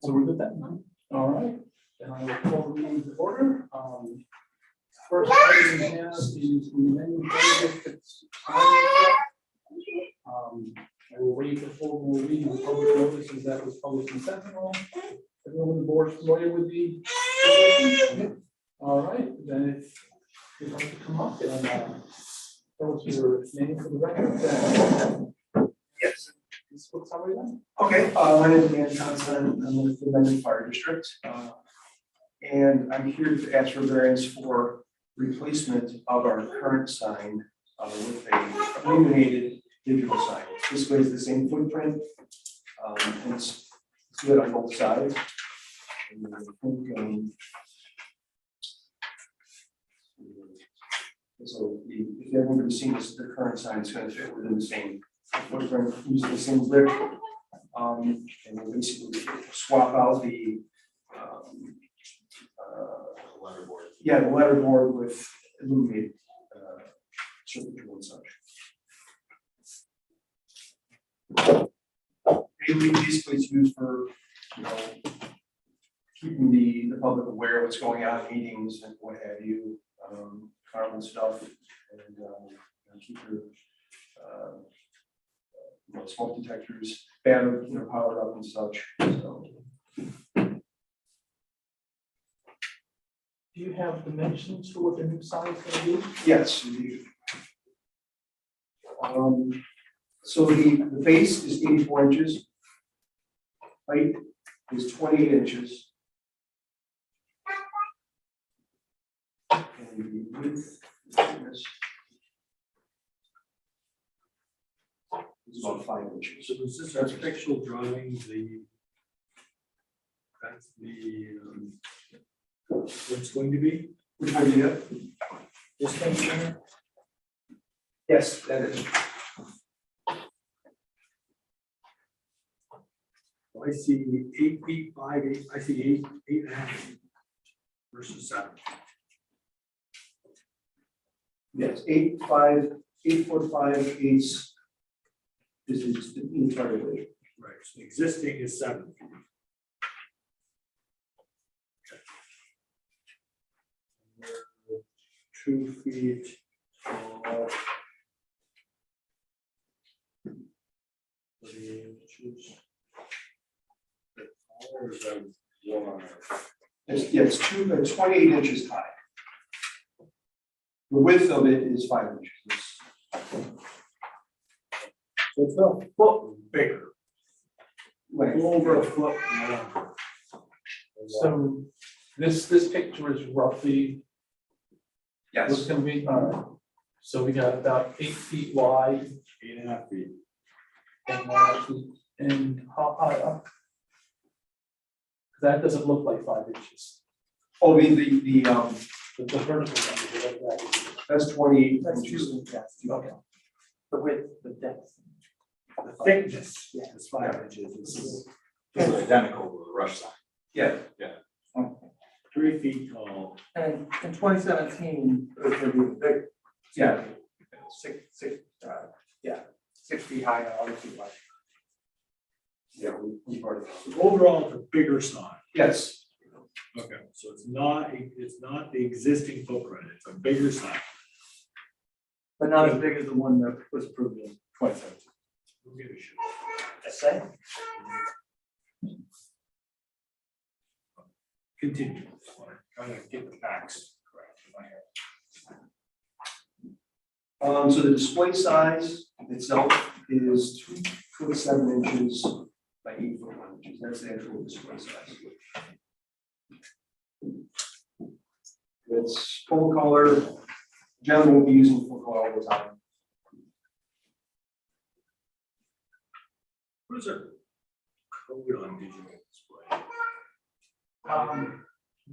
So we're good then? All right, then I will call the meeting to order. First item we have is the amendment districts. I will read the full reading of public notices that was published in Sentinel. Everyone on the board is familiar with the. All right, then if you'd like to come up and tell us your name for the record. Yes. This looks all right then. Okay, my name is Dan Johnson. I'm with the Mendon Fire District. And I'm here to ask for variance for replacement of our current sign with a illuminated digital sign. This way is the same footprint. And it's good on both sides. And I think, so if everybody's seen this, the current sign is going to fit within the same footprint, use the same brick. And we'll basically swap out the letterboard. Yeah, the letterboard with illuminated circuitry and such. Basically, it's used for, keeping the public aware of what's going on in meetings and what have you, carbon stuff, and keep your smoke detectors, battery, powered up and such. So, Do you have dimensions for what the new sign is going to be? yes, indeed. So the base is 84 inches. Height is 28 inches. And the width is about 5 inches. So is this architectural drawing, that's what it's going to be? Which idea? This thing here? Yes, that is. I see 8 feet, 5, 8, I see 8.5 feet versus 7. Yes, 8 foot 5 eighths is the entire width. Right, so the existing is 7 feet. We're 2 feet. Or is that one? It's 28 inches high. The width of it is 5 inches. So it's a foot bigger, Like, over a foot longer. So this picture is roughly what's yes, going to be. So we got about 8 feet wide 8.5 feet. and how high up? That doesn't look like 5 inches. oh, the The vertical number like that. that's 28 That's inches. two. Okay. The width, the depth. The thickness is 5 inches. This is It's identical to the rush sign. Yeah, 3 feet tall. And in 2017, it was gonna be big. yeah, 6 feet high now, obviously, but yeah, we've already. So overall, it's a bigger sign. Yes, Okay, so it's not the existing footprint, it's a bigger sign. but not as big as the one that was approved in 2017. We'll give it a shot. That's same. Continue. Trying to get the facts correct in my head. so the display size itself is 2 foot 7 inches by 8 foot 1 inches. That's the actual display size. It's full color. Generally, we'll be using full color all the time. What is our code on digital display?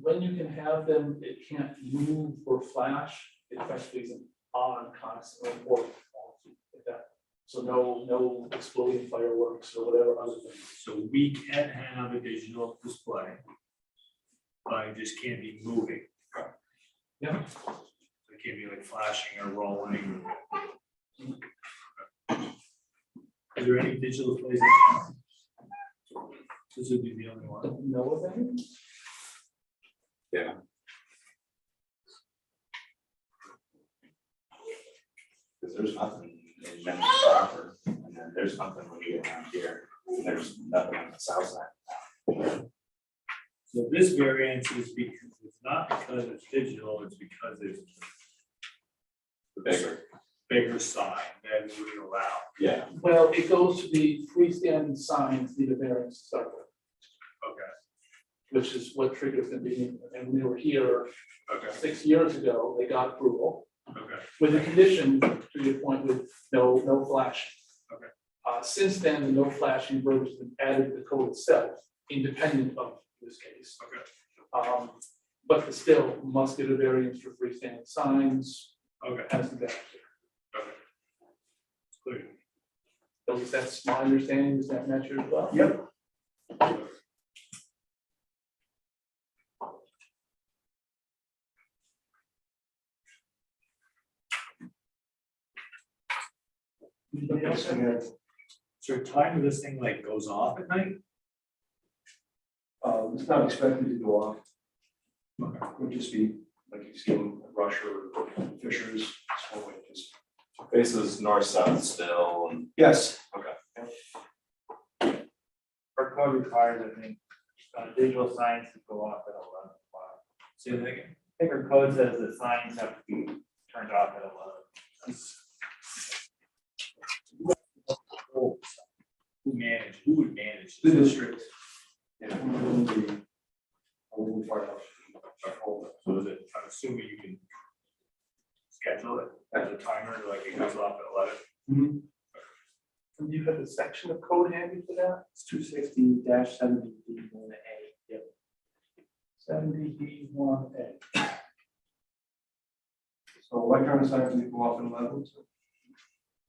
When you can have them, it can't move or flash. It effectively isn't on constantly or off like that. So no exploding fireworks or whatever other things. So we can have a digital display, but it just can't be moving. Yeah. It can't be like flashing or rolling. Are there any digital displays that This would be the only one. Don't know of any. Yeah. Because there's nothing in Memphis proper, and then there's nothing when you get down here, and there's nothing on the south side. So this variance is because, it's not because it's digital, it's because it's The bigger, bigger sign than we would allow. yeah, Well, it goes to the freestanding signs, need a variance to start with, Okay, which is what triggers the meeting. And when they were here okay, 6 years ago, they got approval okay, with a condition, to your point, with no flashing. Okay. Since then, the no flashing verbiage has been added to the code itself, independent of this case. okay, But still must get a variance for freestanding signs, okay, has to be. okay. Clear. At least that's my understanding, does that match yours as well? Yep. Anybody else have Yeah. Is there a time when this thing like goes off at night? It's not expected to go off. Okay. It would just be like you've seen Rush or Fishers, so it just. faces north-south still, and Yes. Our code requires, I think, digital signs to go off at 11 o'clock. Say that again. I think our code says that signs have to be turned off at 11. Who would manage? The this? district. Yeah. within the firehouse. So is it, I'm assuming you can schedule it as a timer, like it goes off at 11? And you have a section of code handy for that? It's 260-70D1A. Yep. 70B1A. So electronic signs need to go off at 11. So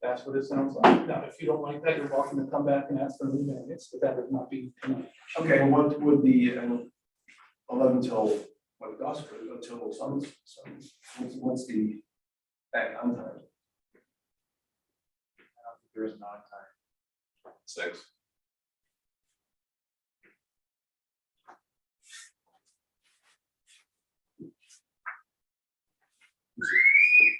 That's what it sounds like. Now, if you don't like that, you're welcome to come back and ask for new minutes, but that would not be tonight. okay, and what would the 11 till what dusk or until what's the back on time? I don't think there is not time. 6.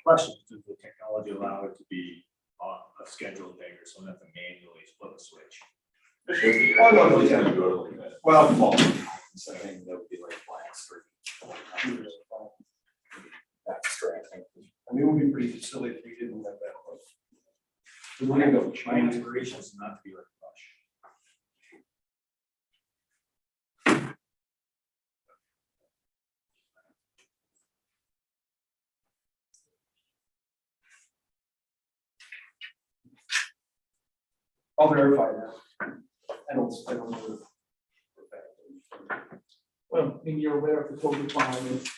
Question, does the technology allow it to be on a scheduled thing or someone have to manually flip a switch? It should be. Oh, no, It's yeah. gonna go to like that. Well, So I think that would be like blanks for. That's correct. I mean, it would be pretty silly if we didn't have that one. So we're gonna go. My inspiration is not to be like Rush. I'll verify that. I don't know. Well, I mean, you're aware of the code requirements.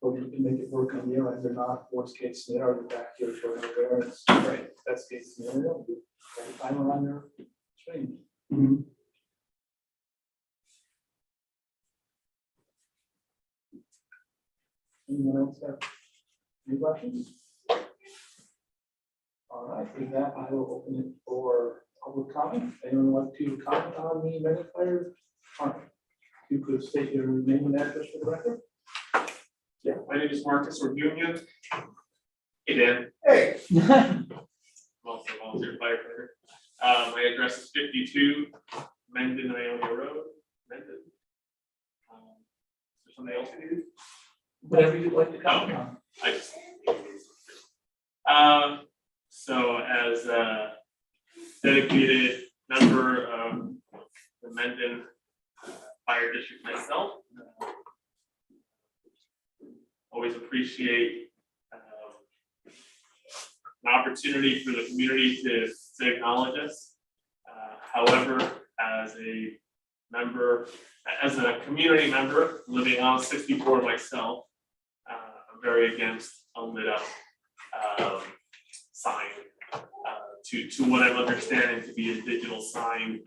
So you can make it work on your end, they're not worst case scenario, you're back here for another variance. Right. Best case scenario, you have a timer on your screen. Anyone else have any questions? All right, with that, I will open it for public comment. Anyone like to comment on the magnifier? All right. You could state your name and address for the record. Yeah, my name is Marcus Orduña. Hey, Dan. Hey. I'm also a volunteer firefighter. My address is 52 Mendon, Ionia Road, Mendon. Is there something else you need? Whatever you'd like to comment on. I just. So as a dedicated member of the Mendon Fire District myself, always appreciate an opportunity for the community to acknowledge us. However, as a member, as a community member living on 64 myself, I'm very against a lit up sign to what I'm understanding to be a digital sign.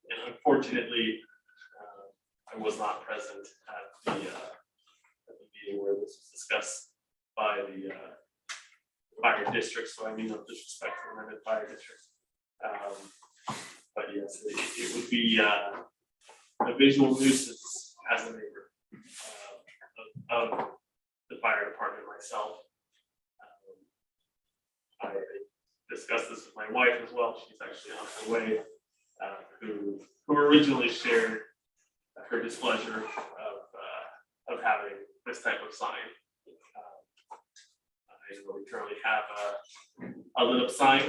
And unfortunately, I was not present at the meeting where this was discussed by the fire district, so I mean no disrespect to the Mendon Fire District. But yes, it would be a visual nuisance as a neighbor of the fire department myself. I discussed this with my wife as well. She's actually on her way, who originally shared her displeasure of having this type of sign. We currently have a lit up sign.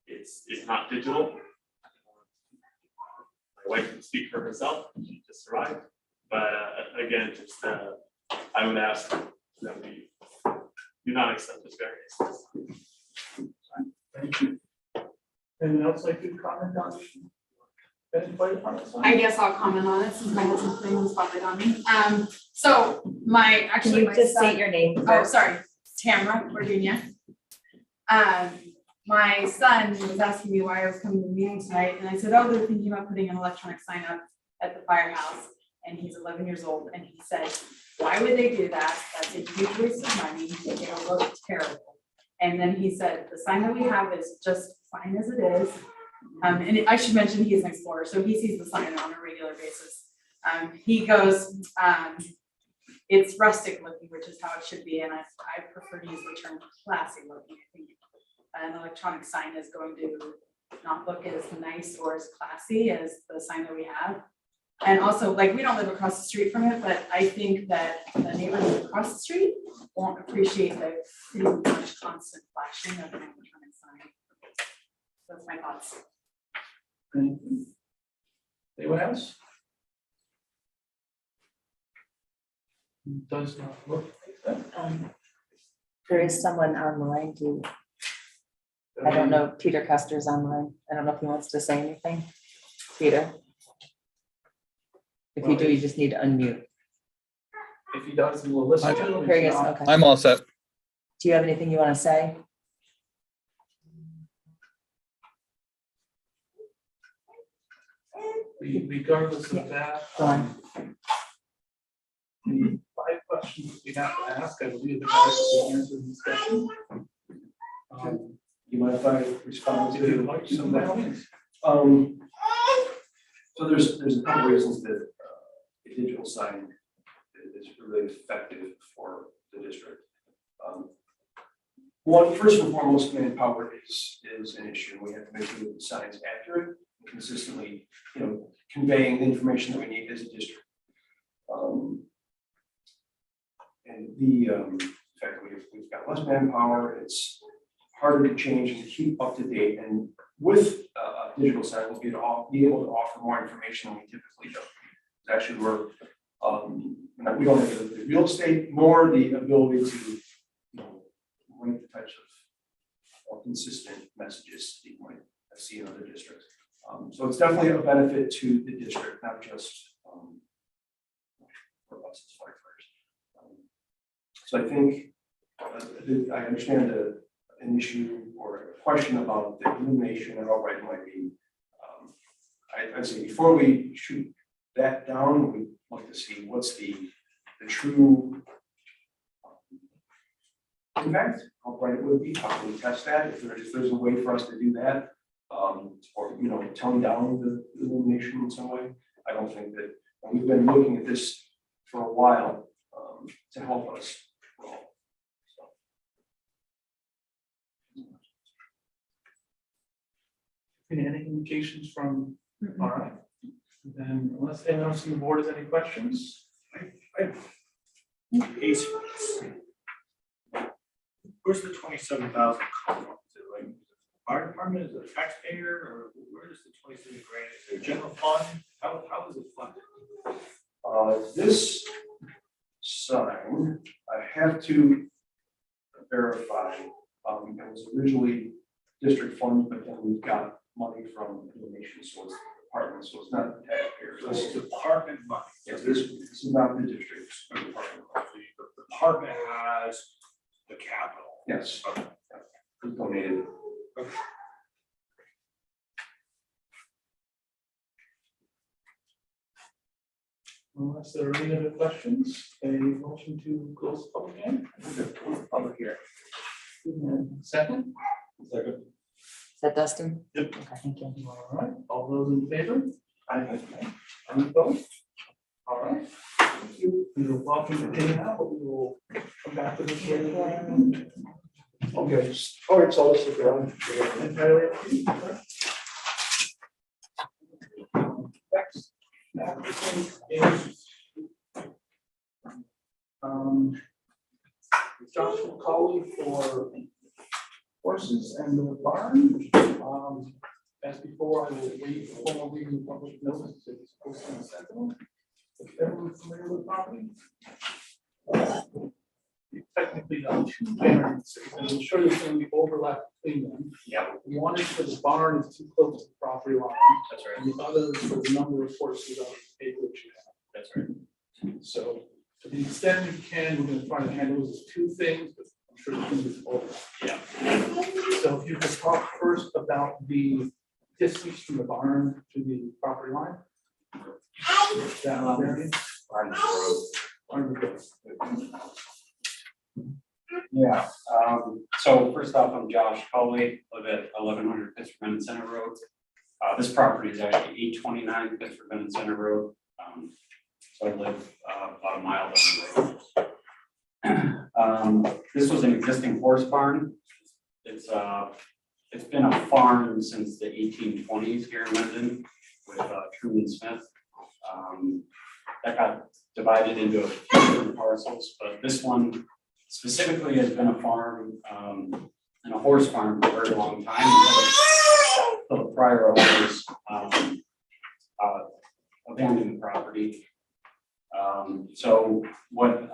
It's not digital. My wife can speak for herself. She just arrived. But again, just I would ask that we do not accept this variance. Thank you. Anyone else like to comment on any fire department sign? I guess I'll comment on it since my husband's name was spotted on me. So my, Can actually you my just son. state your name? Oh, sorry, Tamara, Virginia. My son was asking me why I was coming to the meeting tonight, and I said, oh, they're thinking about putting an electronic sign up at the firehouse. And he's 11 years old, and he said, why would they do that? That's a huge waste of money, it'll look terrible. And then he said, the sign that we have is just fine as it is. And I should mention he's an explorer, so he sees the sign on a regular basis. He goes, it's rustic looking, which is how it should be, and I prefer to use the term classy looking. I think an electronic sign is going to not look as nice or as classy as the sign that we have. And also, like, we don't live across the street from it, but I think that the neighbors across the street won't appreciate the pretty much constant flashing of an electronic sign. That's my thoughts. Anyone else? Does not look like that. There is someone online too. I don't know, if Peter Custer's online. I don't know if he wants to say anything. Peter? If you do, you just need to unmute. If he does, we'll listen to him. Here he is, If not, okay. I'm all set. Do you have anything you want to say? Regardless of that. Go on. The 5 questions we have to ask, I believe the guys will answer the discussion. You mind if I respond If you'd to like to, some by of all that? means. So there's a couple reasons that a digital sign is really effective for the district. One, first and foremost, manpower is an issue. We have to make sure that the sign's accurate, and consistently, conveying the information that we need as a district. And the fact that we've got less manpower, it's harder to change and to keep up to date. And with a digital sign, we'll be able to offer more information than we typically do. It's actually, we don't have the real estate nor the ability to, write the types of more consistent messages that you might see in other districts. So it's definitely a benefit to the district, not just for us as firefighters. So I think I understand an issue or a question about the illumination and how bright it might be. I'd say before we shoot that down, we'd like to see what's the true impact, how bright it would be, how can we test that, if there's a way for us to do that, or tone down the illumination in some way. I don't think that, and we've been looking at this for a while to help us. Any indications from, all right. Then unless anyone else on the board has any questions. Where's the 27,000 come from? Is it like fire department, is it a taxpayer, or where does the 27 grand, is it a general fund? How is it funded? This sign, I have to verify, it was originally district funds, but then we've got money from donations, so it's the department, so it's not the taxpayers. So it's department money. Yes, this is not the district's department. So the department has the capital. Yes. It's donated. Unless there are any other questions, a motion to close the public hearing. Public here. And second, Is that Dustin? Yep. Okay, thank you. All right, all those in favor? Aye. Any opposed? All right. Thank you. You're welcome to continue now, but we will come back to this later. Okay, all right, so this is around. Entirely up to you, sir. Next, applicant is Joshua Colley for horses and the barn. As before, I will wait for formal reading of public notice. It's posted in the Sentinel. If everyone's familiar with the property. Technically, two variances, and I'm sure there's going to be overlap between them. Yeah. One is for the barn is too close to the property line, That's right, and the other is for the number of horses on the acreage you have. that's right. So to the extent we can, we're gonna try to handle those as two things, but I'm sure we can do both. Yeah. So if you could talk first about the distance from the barn to the property line. That variance. Barn road. Yeah, so first off, I'm Josh Colley, live at 1100 Pittsburgh Bennett Center Road. This property is actually 829 Pittsburgh Bennett Center Road. So I live about a mile down the road. This was an existing horse barn. It's been a farm since the 1820s here in Mendon with Truman Smith. That got divided into a few different parcels, but this one specifically has been a farm and a horse farm for a very long time. The prior owners abandoned the property. So what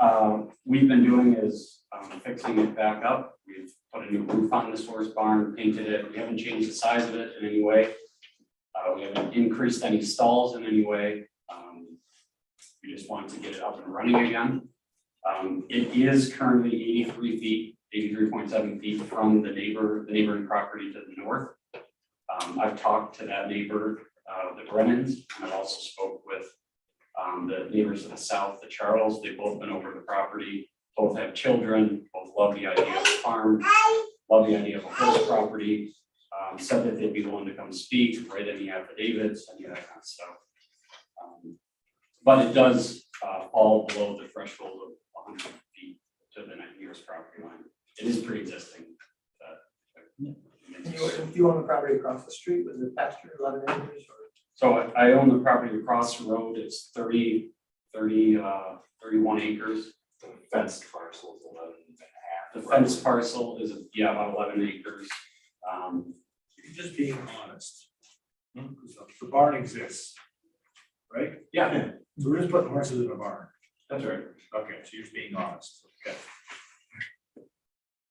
we've been doing is fixing it back up. We've put a new roof on this horse barn, painted it. We haven't changed the size of it in any way. We haven't increased any stalls in any way. We just wanted to get it up and running again. It is currently 83 feet, 83.7 feet from the neighboring property to the north. I've talked to that neighbor, the Brennans, and I've also spoke with the neighbors to the south, the Charles. They've both been over the property, both have children, both love the idea of a farm, love the idea of a horse property, said that they'd be willing to come speak, write any affidavits, any of that kind of stuff. But it does fall below the threshold of 100 feet to the nearest property line. It is pre-existing. You own the property across the street, was it pasture 11 acres or? So I own the property across the road. It's 31 acres. The fenced parcel is 11 and a half. The fenced parcel is, about 11 acres. You're just being honest. The barn exists, right? Yeah, So we're just putting horses in a barn. that's right. Okay, so you're just being honest. Okay.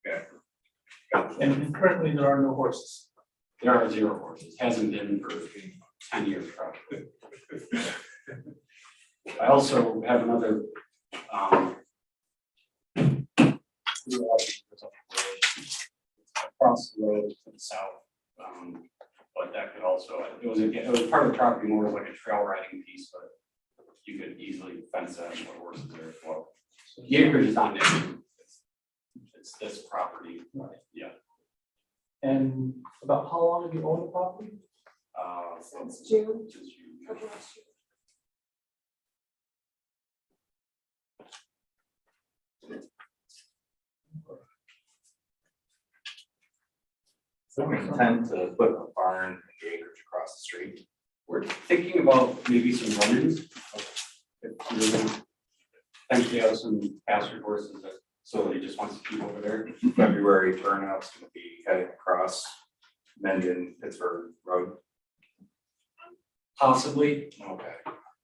Okay. And currently there are no horses. There are 0 horses. Hasn't been for 10 years probably. I also have another across the road to the south. But that could also, it was part of the property more like a trail riding piece, but you could easily fence that and put horses there as well. The acreage is not new. It's this property, yeah. And about how long have you owned the property? Since June Since you- of last year. So we intend to put a barn in the acreage across the street. We're thinking about maybe some run-ins. If you're gonna Potentially have some pastured horses that somebody just wants to keep over there. February turnout's gonna be heading across Mendon, Pittsburgh Road. Possibly, Okay.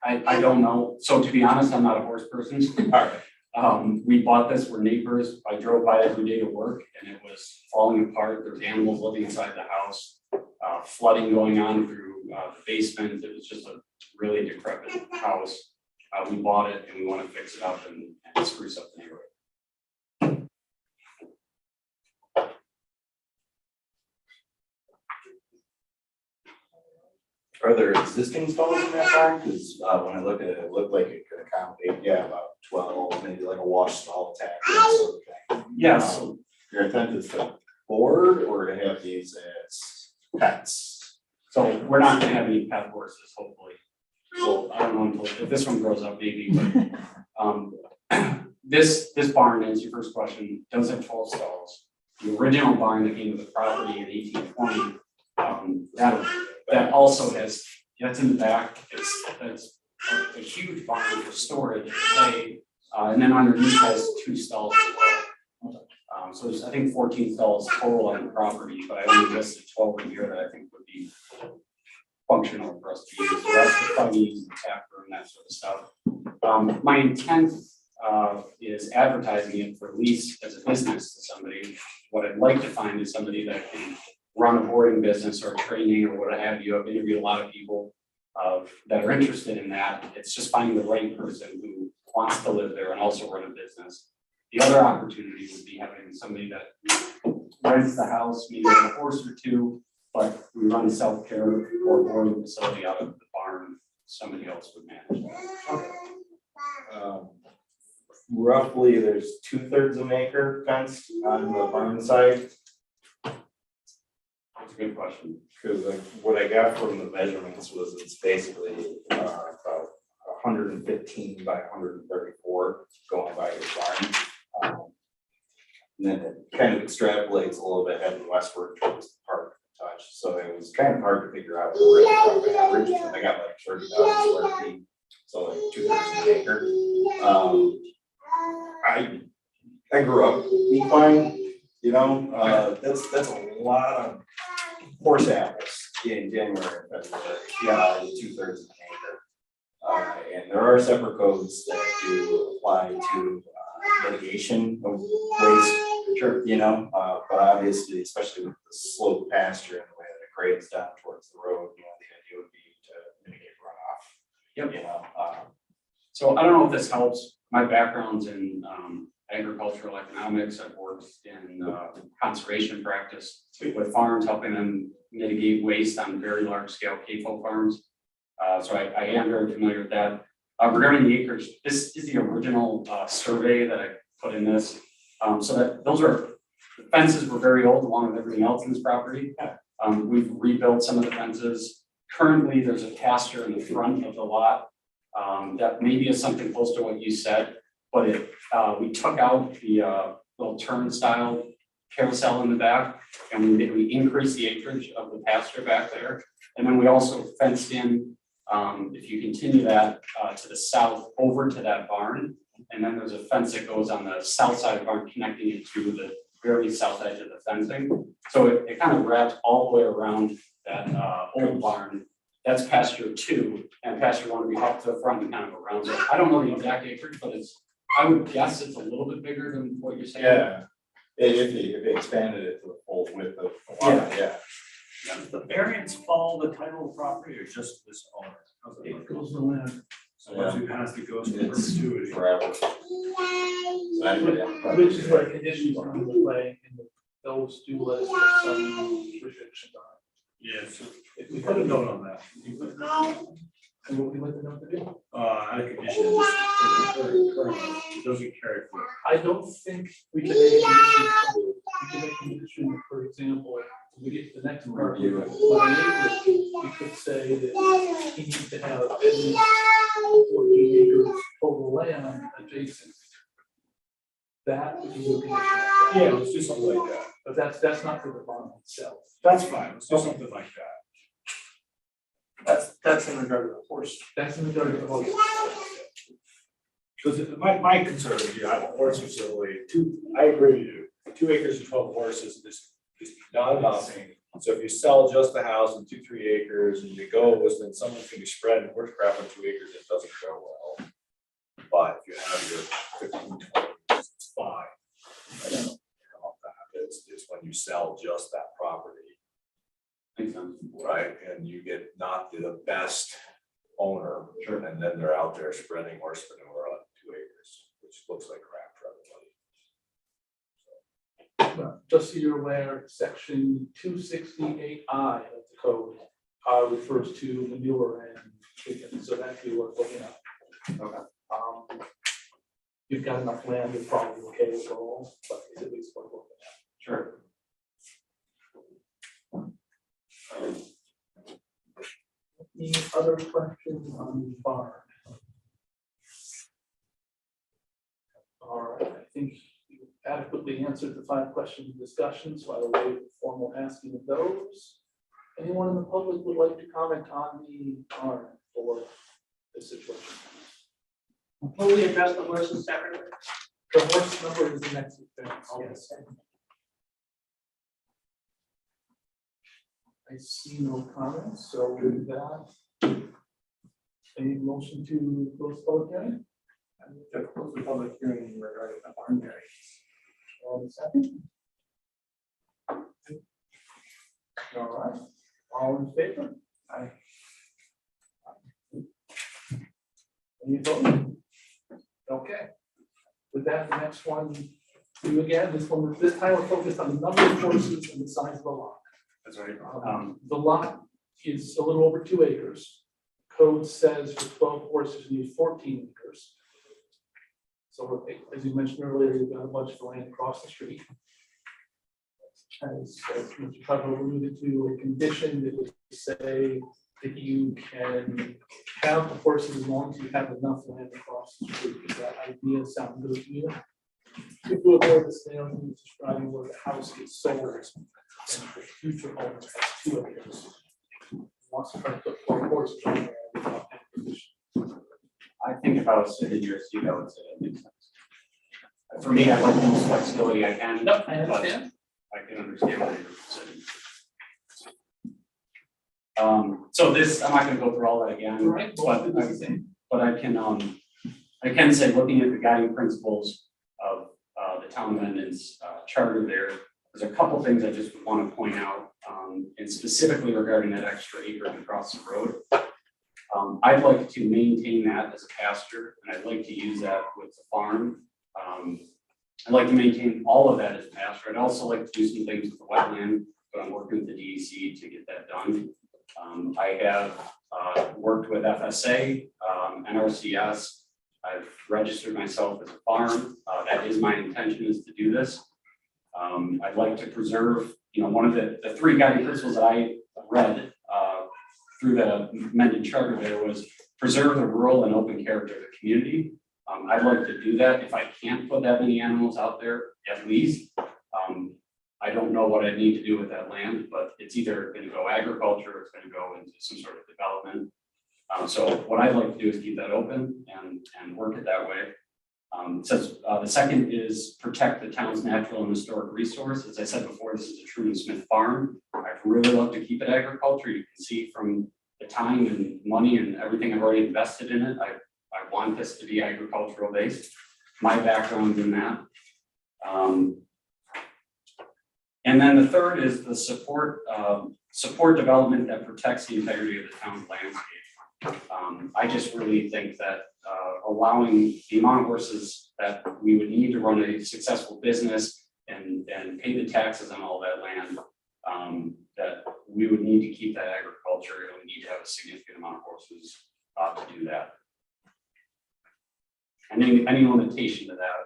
I don't know. So to be honest, I'm not a horse person. All right. We bought this, we're neighbors. I drove by every day to work and it was falling apart. There's animals living inside the house, flooding going on through the basement. It was just a really decrepit house. We bought it and we want to fix it up and spruce up the neighborhood. Are there existing stalls in that barn? Because when I look at it, it looked like it could accommodate, about 12, maybe like a wash stall attached. That sort of thing. Yes, Your intent is to board or to have these as pets. So we're not gonna have any pet horses, hopefully. Well, I don't know until, if this one grows up maybe, but, this barn, as your first question, does have 12 stalls. The original barn that came with the property in 1820, that also has, that's in the back, that's a huge barn for storage, hay, and then underneath has 2 stalls as well. So there's, I think, 14 stalls total on the property, but I only listed 12 in here that I think would be functional for us to use. The rest of the buggies and tap room, that sort of stuff. My intent is advertising it for lease as a business to somebody. What I'd like to find is somebody that can run a boarding business or training or what have you. I've interviewed a lot of people that are interested in that. It's just finding the right person who wants to live there and also run a business. The other opportunity would be having somebody that rents the house, maybe a horse or two, but we run a self-care or boarding facility out of the barn. Somebody else would manage that. Roughly, there's 2/3 of an acre fenced on the barn side. That's a good question. Because like what I got from the measurements was it's basically about 115 by 134 going by your barn. And then it kind of extrapolates a little bit heading westward towards the park touch. So it was kind of hard to figure out the rough average. And I got like 30,000 square feet, so like 2/3 of an acre. I grew up equine, you know, that's a lot of horse apples in January and February. Yeah, 2/3 of an acre. And there are separate codes that do apply to mitigation of waste, sure, you know, but obviously, especially with the slope pasture and the way that it grades down towards the road, you know, the idea would be to mitigate runoff. Yep. You know, So I don't know if this helps. My background's in agricultural economics. I've worked in conservation practice with farms, helping them mitigate waste on very large scale CAFO farms. So I am very familiar with that. Regarding the acreage, this is the original survey that I put in this. So that those are, the fences were very old along with everything else in this property. We've rebuilt some of the fences. Currently, there's a pasture in the front of the lot. That maybe is something close to what you said, but we took out the little turnstile carousel in the back, and we increased the acreage of the pasture back there. And then we also fenced in, if you continue that to the south over to that barn, and then there's a fence that goes on the south side of the barn connecting it to the very south edge of the fencing. So it kind of wraps all the way around that old barn. That's pasture 2, and pasture 1 would be up to the front and kind of around it. I don't know the exact acreage, but I would guess it's a little bit bigger than what you're saying. yeah, if you expanded it to the full width of the lot, yeah. Does the variance follow the title of the property or just this owner? How's that It work? goes around. So once it has to go to It's perpetuity. forever. So anyway, yeah. Which is where conditions come into play, and those do list some restrictions on Yeah, so it. If we we put put a a note note, on that. You put a note, and what we let the note to do. out of condition, it doesn't carry forward. I don't think we can make a condition, we can make a condition, for example, when we get to the next part, Review it. we could say that he needs to have at least 14 acres total land adjacent. That would be a condition. Yeah, let's do something like that. But that's not for the barn itself. That's fine, let's do something like that. That's in regard to the horse. That's in regard to the whole. Because my concern is, I have a horse facility, I agree with you, 2 acres and 12 horses is not housing. So if you sell just the house and 2-3 acres and you go, then someone's gonna be spreading horse crap on 2 acres, it doesn't go well. But if you have your 15, 20, it's fine. I don't know about that. It's when you sell just that property, Makes sense. right? And you get not the best owner, and then they're out there spreading horse manure on 2 acres, which looks like crap for everybody. Well, just so you're aware, section 268I of the code refers to manure and chicken, so that'd be worth looking at. Okay. You've got enough land, it's probably okay with all, but it's at least worth looking at. Sure. Any other questions on the barn? All right, I think you adequately answered the 5 questions of discussion, so I will waive the formal asking of those. Anyone in the public would like to comment on the barn or the situation? Will we address the horses separately? The horse number is the next thing. Yes. I see no comments, so with that, any motion to close public hearing? To close the public hearing regarding the barn variance. One second. All right, all in favor? Aye. Any opposed? Okay. With that, the next one, you again, this time we're focused on the number of horses and the size of the lot. That's right. The lot is a little over 2 acres. Code says for 12 horses, you need 14 acres. So as you mentioned earlier, you've got a bunch of land across the street. As Mr. Putnam alluded to, a condition that would say that you can have the horses as long as you have enough land across the street. Does that idea sound good to you? If you avoid the scenario you're describing where the house gets sold, and the future owner has 2 acres. Wants to try to put 4 horses on there without that condition. I think if I was sitting in your seat, I would say that makes sense. For me, I like the most flexibility I can. No, I but understand. I can understand where you're sitting. So this, I'm not gonna go through all that again, Right, but most of it's the same. but I can say, looking at the guiding principles of the town amendments charter there's a couple things I just want to point out, and specifically regarding that extra acre across the road. I'd like to maintain that as a pasture, and I'd like to use that with the farm. I'd like to maintain all of that as pasture. I'd also like to do some things with the wetland, but I'm working with the DEC to get that done. I have worked with FSA, NRCS. I've registered myself as a farm. That is my intention, is to do this. I'd like to preserve, one of the 3 guiding principles that I read through the amended charter there was preserve the rural and open character of the community. I'd like to do that. If I can't put that many animals out there, at least. I don't know what I need to do with that land, but it's either going to go agriculture or it's going to go into some sort of development. So what I'd like to do is keep that open and work it that way. The second is protect the town's natural and historic resource. As I said before, this is a Truman Smith farm. I'd really love to keep it agriculture. You can see from the time and money and everything I've already invested in it, I want this to be agricultural based. My background in that. And then the third is the support development that protects the integrity of the town's landscape. I just really think that allowing the amount of horses that we would need to run a successful business and pay the taxes on all that land, that we would need to keep that agriculture, and we need to have a significant amount of horses to do that. And any limitation to that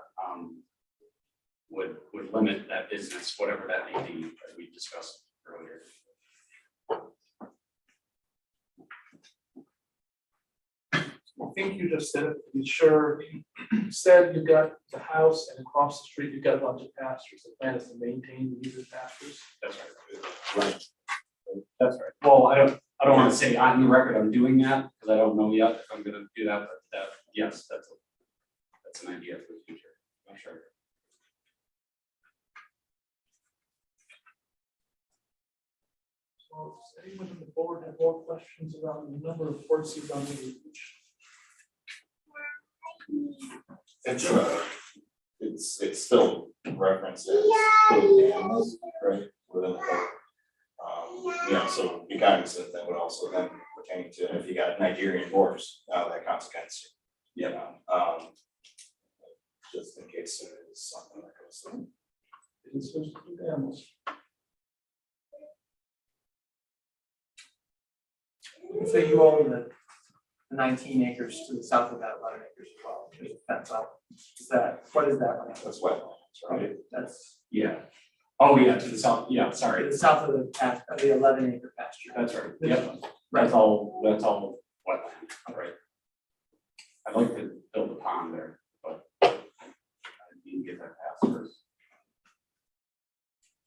would limit that business, whatever that may be, as we discussed earlier. I think you just said it to be sure. You said you've got the house and across the street, you've got a bunch of pastures. The plan is to maintain these pastures. That's right. Right. That's right. Well, I don't want to say on the record I'm doing that because I don't know yet if I'm going to do that, but yes, that's an idea for the future. I'm sure. So does anyone on the board have more questions around the number of horses on the acreage? It's still references code animals, right, within the code. So be cognizant that would also then pertain to if you got Nigerian horse, that consequence. Just in case there is something that goes through. It is supposed to be animals. So you own the 19 acres to the south of that 11 acres as well. There's a fence up. What is that land? That's wetlands, right? That's, Yeah. Oh, yeah, to the south, yeah, To sorry, the south of the 11-acre pasture. that's right, yep, that's all wetland, all right. I'd like to build a pond there, but I didn't get that passed first.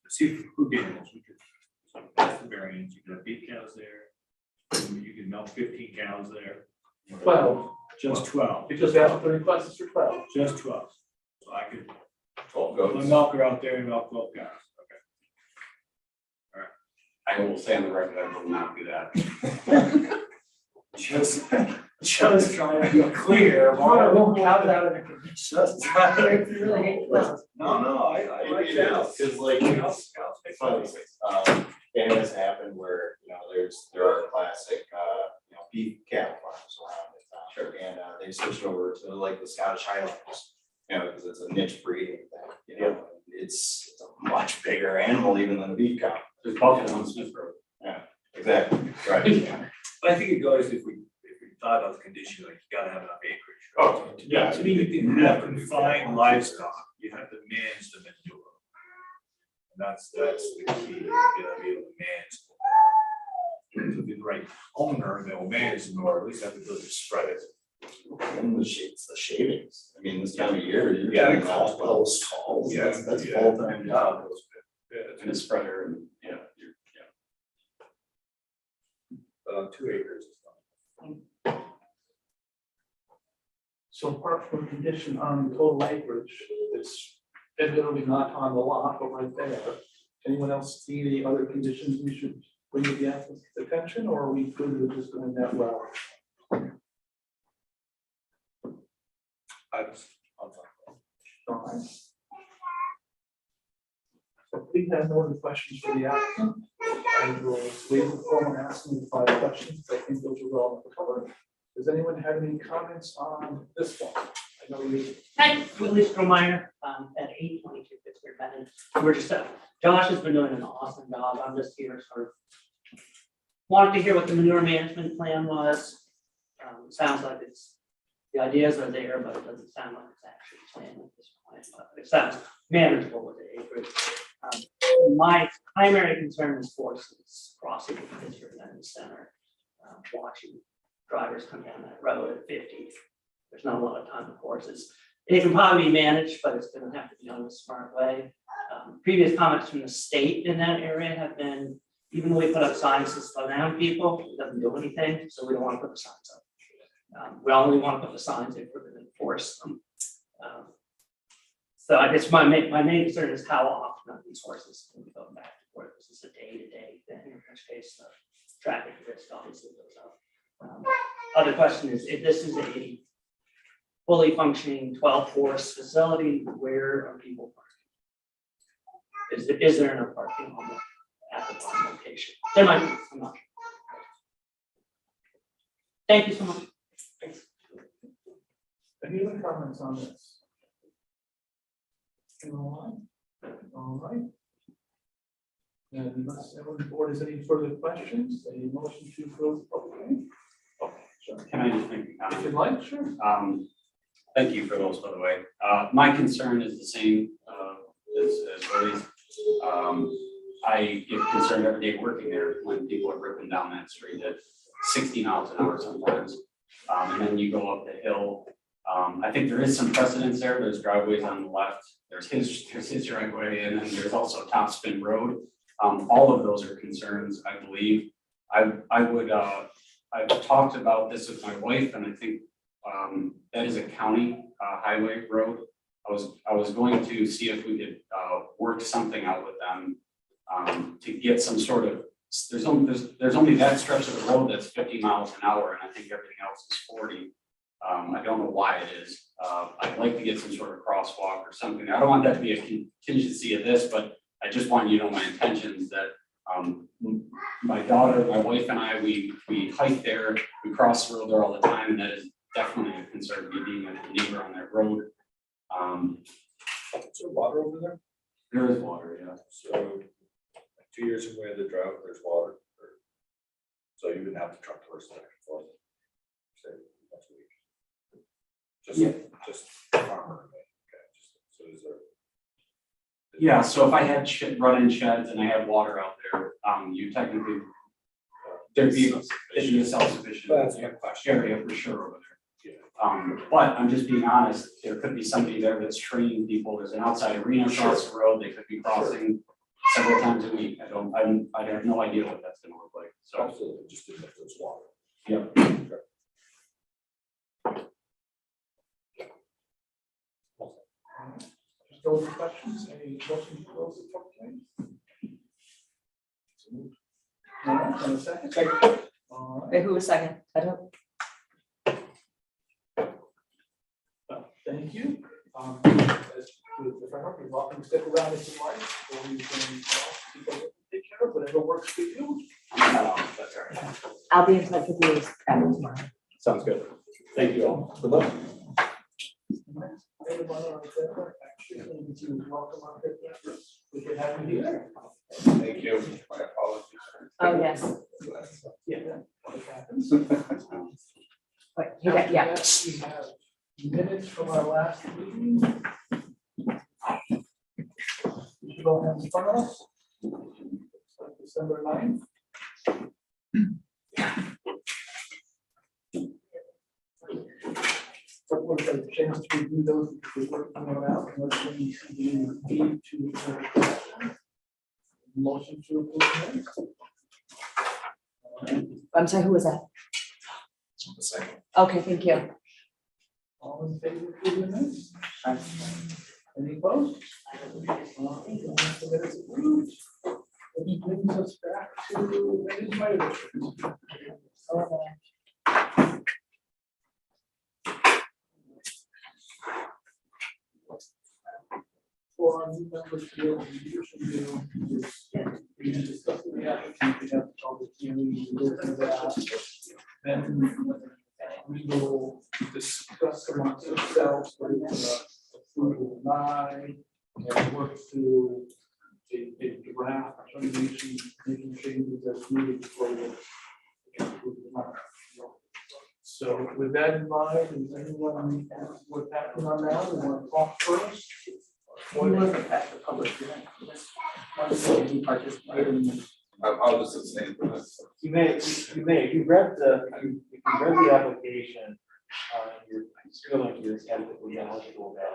See who gave it, so that's the variance, you can have 8 cows there, you can milk 15 cows there. 12. Just 12, You just asked for the request is for 12. just 12. So I could, 12 put goats. my milker out there and milk 12 cows, okay. I will say on the record, I will not do that. Just trying to be clear. How's that in a condition? Just trying to. No, I like cows. Cause like, Cows, it's funny, it has happened where, you know, there are classic, you know, beef cattle farms around in town. Sure. And, they switched over to like the Scottish Highlanders, you know, because it's a niche breeding thing, you know, it's a much bigger animal even than a beef cow. There's buffalo on Smith Road. Exactly, right. But I think it goes if we thought about the condition, like you gotta have enough acreage. Oh, Yeah, to me, you can have confined livestock, you have to manage the manure. And that's the key, you gotta be able to manage. So if you're the right owner, they'll manage the manure, at least have the ability to spread it. And the shavings, I mean, this time of year, you're. Yeah, getting they call it about post calls. Yeah, that's full-time job. And a spreader and, yeah, But on 2 acres, it's not. So apart from condition on total acreage, it's admittedly not on the lot, but right there. Anyone else see any other conditions we should bring to the applicant's attention, or are we good with just doing that well? I'm fine. All right. So please have no other questions for the applicant. I will waive the form and ask them the 5 questions. I think those are well covered. Does anyone have any comments on this one? I know you. Hi, Willie Stromeyer, at 822 Pittsburgh Bennett. We're just, Josh has been doing an awesome job. I'm just here sort of wanted to hear what the manure management plan was. Sounds like the ideas are there, but it doesn't sound like it's actually planned at this point, but it sounds manageable with the acreage. My primary concern is horses crossing the Pittsburgh Bennett Center, watching drivers come down that road at 50. There's not a lot of time for horses. It can probably be managed, but it's going to have to be done in a smart way. Previous comments from the state in that area have been, even though we put up signs to slow down people, it doesn't do anything, so we don't want to put the signs up. We only want to put the signs in for them to enforce them. So I guess my main concern is how often are these horses can be going back and forth. Is this a day-to-day thing, in which case the traffic risk obviously goes up. Other question is, if this is a fully functioning 12-horse facility, where are people parking? Is there enough parking on at the farm location? There might be, I'm not sure. Thank you so much. Any other comments on this? All right. And unless everyone on the board has any further questions, a motion to close the public hearing? Okay, sure. Can I just make a If comment? you'd like, sure. Thank you for those, by the way. My concern is the same as Willie's. I get concerned every day working there when people are ripping down that street at 60 miles an hour sometimes. And then you go up the hill. I think there is some precedence there. There's driveways on the left. There's his driveway, and then there's also Topspin Road. All of those are concerns, I believe. I've talked about this with my wife, and I think that is a county highway road. I was going to see if we could work something out with them to get some sort of. There's only that stretch of the road that's 50 miles an hour, and I think everything else is 40. I don't know why it is. I'd like to get some sort of crosswalk or something. I don't want that to be a contingency of this, but I just want you to know my intentions that my daughter, my wife and I, we hike there, we cross the road there all the time, and that is definitely a concern, me being a neighbor on that road. Is there water over there? There is water, yeah. So 2 years away the drought, there's water. So you wouldn't have to truck the horse back and forth. Say, once a week. Just farmer, okay, so is there? Yeah, so if I had run-in sheds and I had water out there, you technically, there'd be a self-sufficient That's my question. area for sure over there. But I'm just being honest, there could be somebody there that's training people, there's an outside arena across the road, they could be crossing several times a week. I have no idea what that's gonna look like, so. Absolutely, just didn't know if there's water. Yeah. Just those questions, any questions for those that talk to me? All right, and a second? All right, Wait, who was second? I don't, thank you. As with the framework, you're welcome to stick around if you like, or you can, take care of whatever works for you. That's all right. I'll be in touch with you after tomorrow. Sounds good. Thank you all. Good luck. Item on our agenda, actually, we need to welcome our good members. We can have you here. Thank you. My apologies. Oh, yes. Yeah, what happens. Wait, you got, yeah. We have minutes from our last meeting. We should all have in front of us. So December 9th. So we're going to chance to review those, because we're working them out, and what's going to be need to. Motion to approve minutes. I'm sorry, who was that? The second. Okay, thank you. All in favor of approving minutes? Any opposed? The minutes approved. Which brings us back to Megan's Fire District. For our new members to be able to use we discuss the applicant, we have public hearing, we will do that. Then we will discuss amongst ourselves, whether to approve or deny, and work through a draft determination, making changes as needed before we can approve or not. So with that in mind, is anyone what's happening on that, we want to talk first? He wasn't at the public hearing. He participated in. I'll just abstain from this. You may, if you read the application, you're feeling you're adequately eligible now,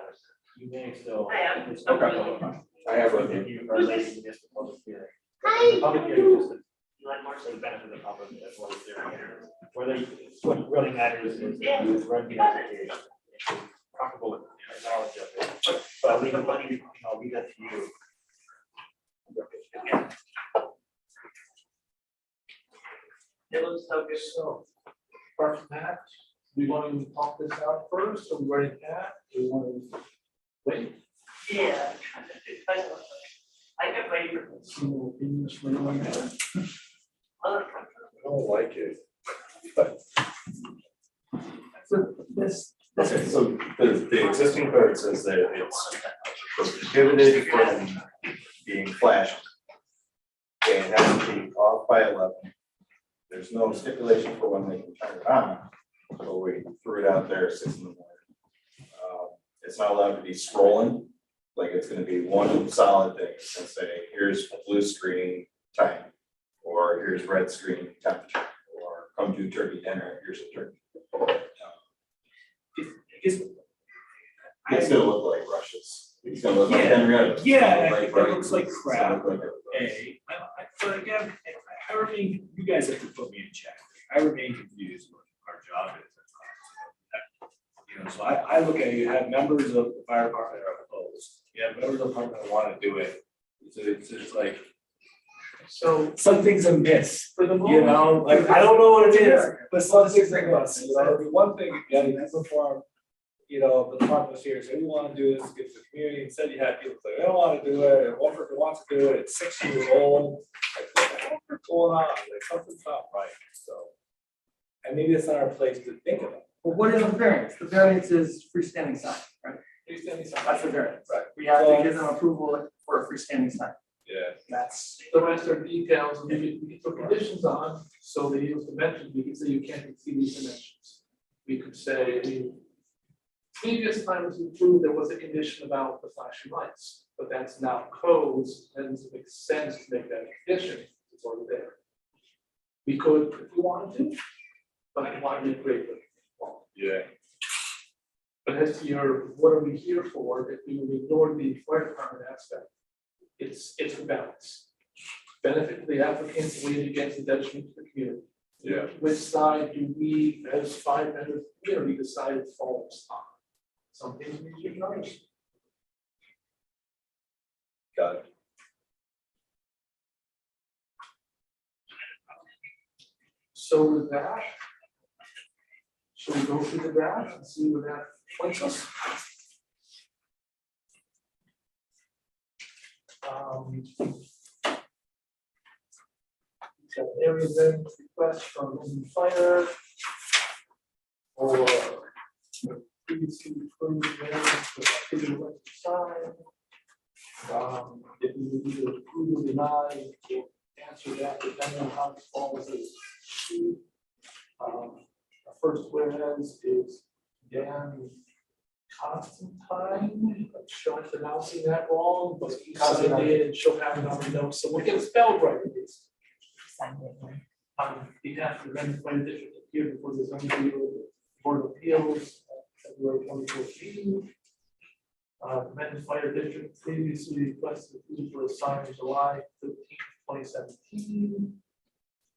you may still. It's no problem. I have read If you are late to miss the public hearing. The public hearing is just for the benefit of the public, as well as their hearing. What really matters is that you read the application. If you're comfortable with the knowledge of it. But I'll leave that to you. It looks so good. So, apart from that, we want to talk this out first, or we ready to that, we want to wait? Yeah. I can wait for. See no opinions from anyone there? I don't like it. So this, Okay, so the existing code says that it's prohibited from being flashed. And it has to be off by 11. There's no stipulation for when they can turn it on. So we threw it out there at 6 in the morning. It's not allowed to be scrolling, like it's gonna be one solid thing, it's gonna say, here's blue screen time. Or here's red screen temperature, or come to turkey dinner, here's a turkey. It's gonna look like rushes. It's gonna look like Henrietta. Yeah, Like it looks like it's gonna crap. look like everybody. But again, I remain, you guys have to put me in check. I remain confused with what our job is. You know, so I look at, you have members of the fire department that are opposed, you have members of the department that want to do it. It's like, So, something's amiss, for the you moment. know, like, I don't know what it is, but something's amiss, you know, the one thing, again, that's before, you know, the department was here, so we want to do this, give to the community, instead you have people say, they don't want to do it, and one person wants to do it, it's 6 years old. Like, what the hell is going on, like, something's not right, so. And maybe it's not our place to think of it. well, what is the variance? The variance is freestanding sign, right? Freestanding sign. That's the variance. Right. We have to give them approval for a freestanding sign. Yeah. That's. The rest are details, and we can put conditions on, so they use dimensions, we can say you can't exceed these dimensions. We could say, previous time was approved, there was a condition about the flashing lights. but that's now codes, and it makes sense to make that a condition, it's already there. We could, if we wanted to, but I wanted to create the. Yeah. But as to your, what are we here for, if we would ignore the fire department aspect, it's for balance. Benefit to the applicants, weighed against the detriment to the community. Yeah. Which side do we, as five members of the community, decide to fall on? Some things we should notice. Got it. So with that, shall we go through the graph and see where that points us? Got area variance request from Lincoln Fire. Or previously approved variance for the electric sign. If we would either approve or deny, we'll answer that depending on how it falls as. Our first whereas is Dan Constantine, I'm sure I'm pronouncing that wrong, but he signed it and she'll have it on the notes, so we'll get it spelled right at least. On behalf of the Renton Fire District here before the zoning board of appeals, February 2014. Renton Fire District previously requested approval for a sign on July 13, 2017.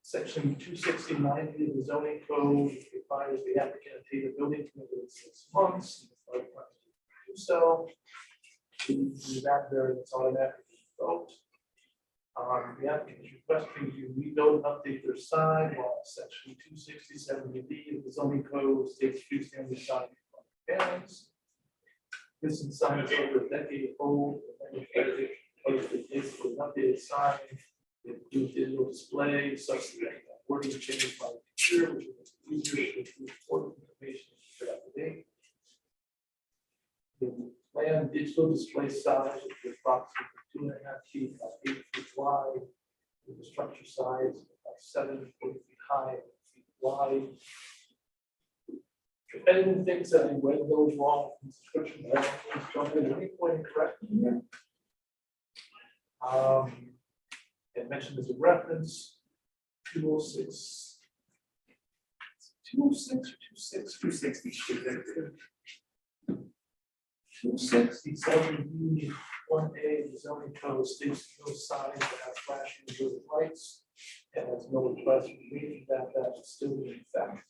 Section 269 of the zoning code requires the applicant to take a building permit within 6 months. Do so. To do that variance automatically vote. The applicant is requesting to rebuild and update their sign while section 267B of the zoning code states freestanding sign variance. This sign is over a decade old. And basically an updated sign. It includes digital display, such that wording changes by computer, which is easier to include important information up to date. The plan digital display size is approximately 2.5 feet by 8 feet wide, with the structure size of 7 feet high, 8 feet wide. If anyone thinks that I read those wrong in the description, please jump in at any point and correct me here. It mentioned as a reference, 206. 206 or 26? 260. 267 1A of the zoning code states no signs that have flashing blue lights and has no request for reading that is still in effect.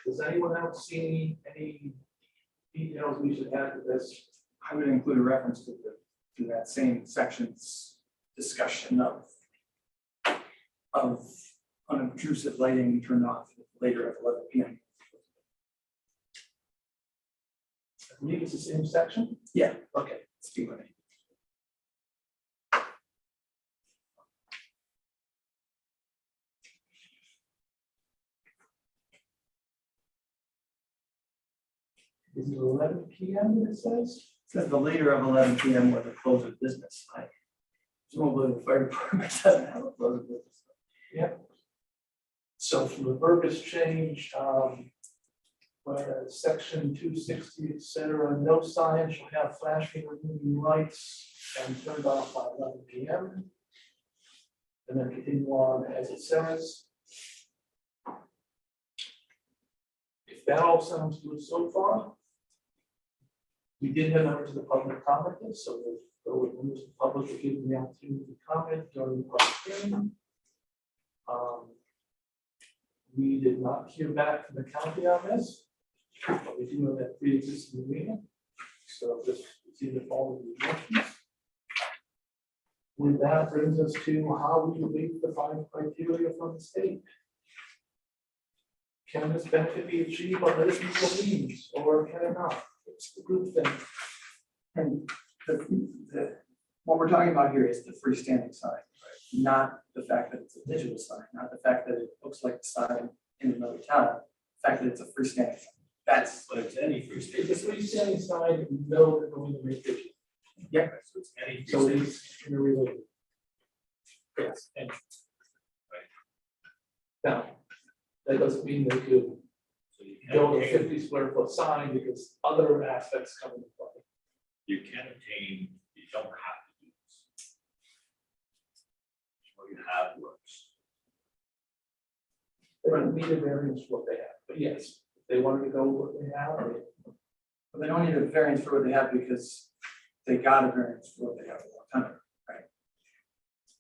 Does anyone else see any details we should add to this? I would include a reference to that same section's discussion of unobtrusive lighting turned off later at 11 p.m. I believe it's the same section? Yeah. Okay. Let's do it. Is it 11 p.m. it says? It says the later of 11 p.m. or the close of business. Presumably the fire department doesn't have a close of business. Yeah. So from the verbiage change, where section 260, et cetera, no sign shall have flashing or moving lights and turned off by 11 p.m. And then continue on as it says. If that all sounds good so far, we did have members of the public comment this, so the members of the public are given the opportunity to comment during the public hearing. We did not hear back from the county on this, but we do have that pre-existing agreement. So this is either follow the directions. With that brings us to how we rate the 5 criteria from the state. Can this benefit be achieved by other people's needs, or can it not? It's the group thing. And what we're talking about here is the freestanding sign, not the fact that it's a digital sign, not the fact that it looks like a sign in another town, the fact that it's a freestanding sign. That's But it's any freestanding. It's a freestanding sign, and we know they're going to make it. yeah. So it's any So freestanding. it's interrelated. Yes. And now, that doesn't mean they could So you build a can't- 50 square foot sign because other aspects come into play. you can obtain, you don't have to do this. What you have works. They don't need a variance for what they have, but yes, if they wanted to go with what they have, But they don't need a variance for what they have because they got a variance for what they have a long time ago.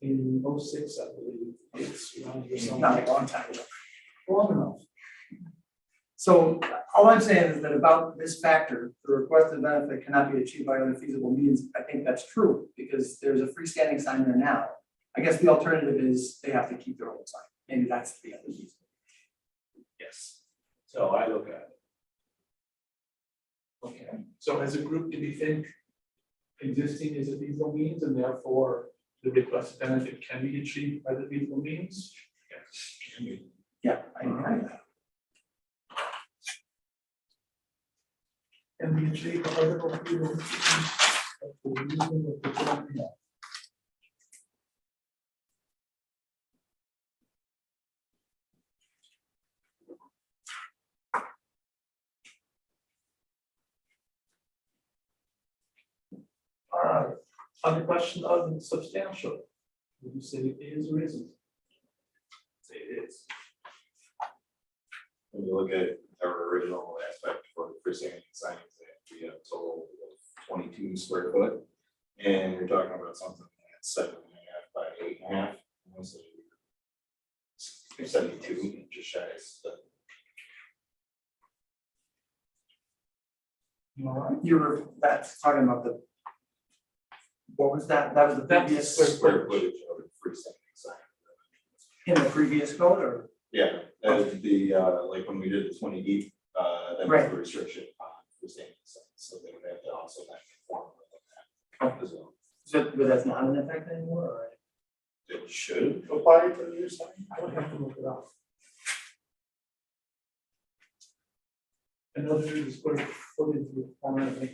in 06, I believe, it's around here somewhere. Not a long time ago. Long enough. So all I'm saying is that about this factor, the requested benefit cannot be achieved by other feasible means. I think that's true because there's a freestanding sign there now. I guess the alternative is they have to keep their old sign. Maybe that's the other reason. Yes. So I look at it. Okay, so as a group, do we think existing is a feasible means and therefore the requested benefit can be achieved by the feasible means? Yes. Yeah, I agree with that. Can be achieved by the feasible means. That's the reason of the plan. All right, on the question of substantial, would you say it is or isn't? Say it is. When you look at our original aspect for freestanding signage, we have a total of 22 square foot. And you're talking about something that's 7.5 by 8.5, mostly 72, just shy of. All right. That's talking about the. What was that? That was the That's previous, Square footage of a freestanding sign. in the previous code or? Yeah, as the, like when we did the 28, that was Right. the restriction on freestanding signs, so they would have to also then conform with that as well. But that's not in effect anymore, or? It should apply to your sign. I would have to look it up. I know there is square footage requirement.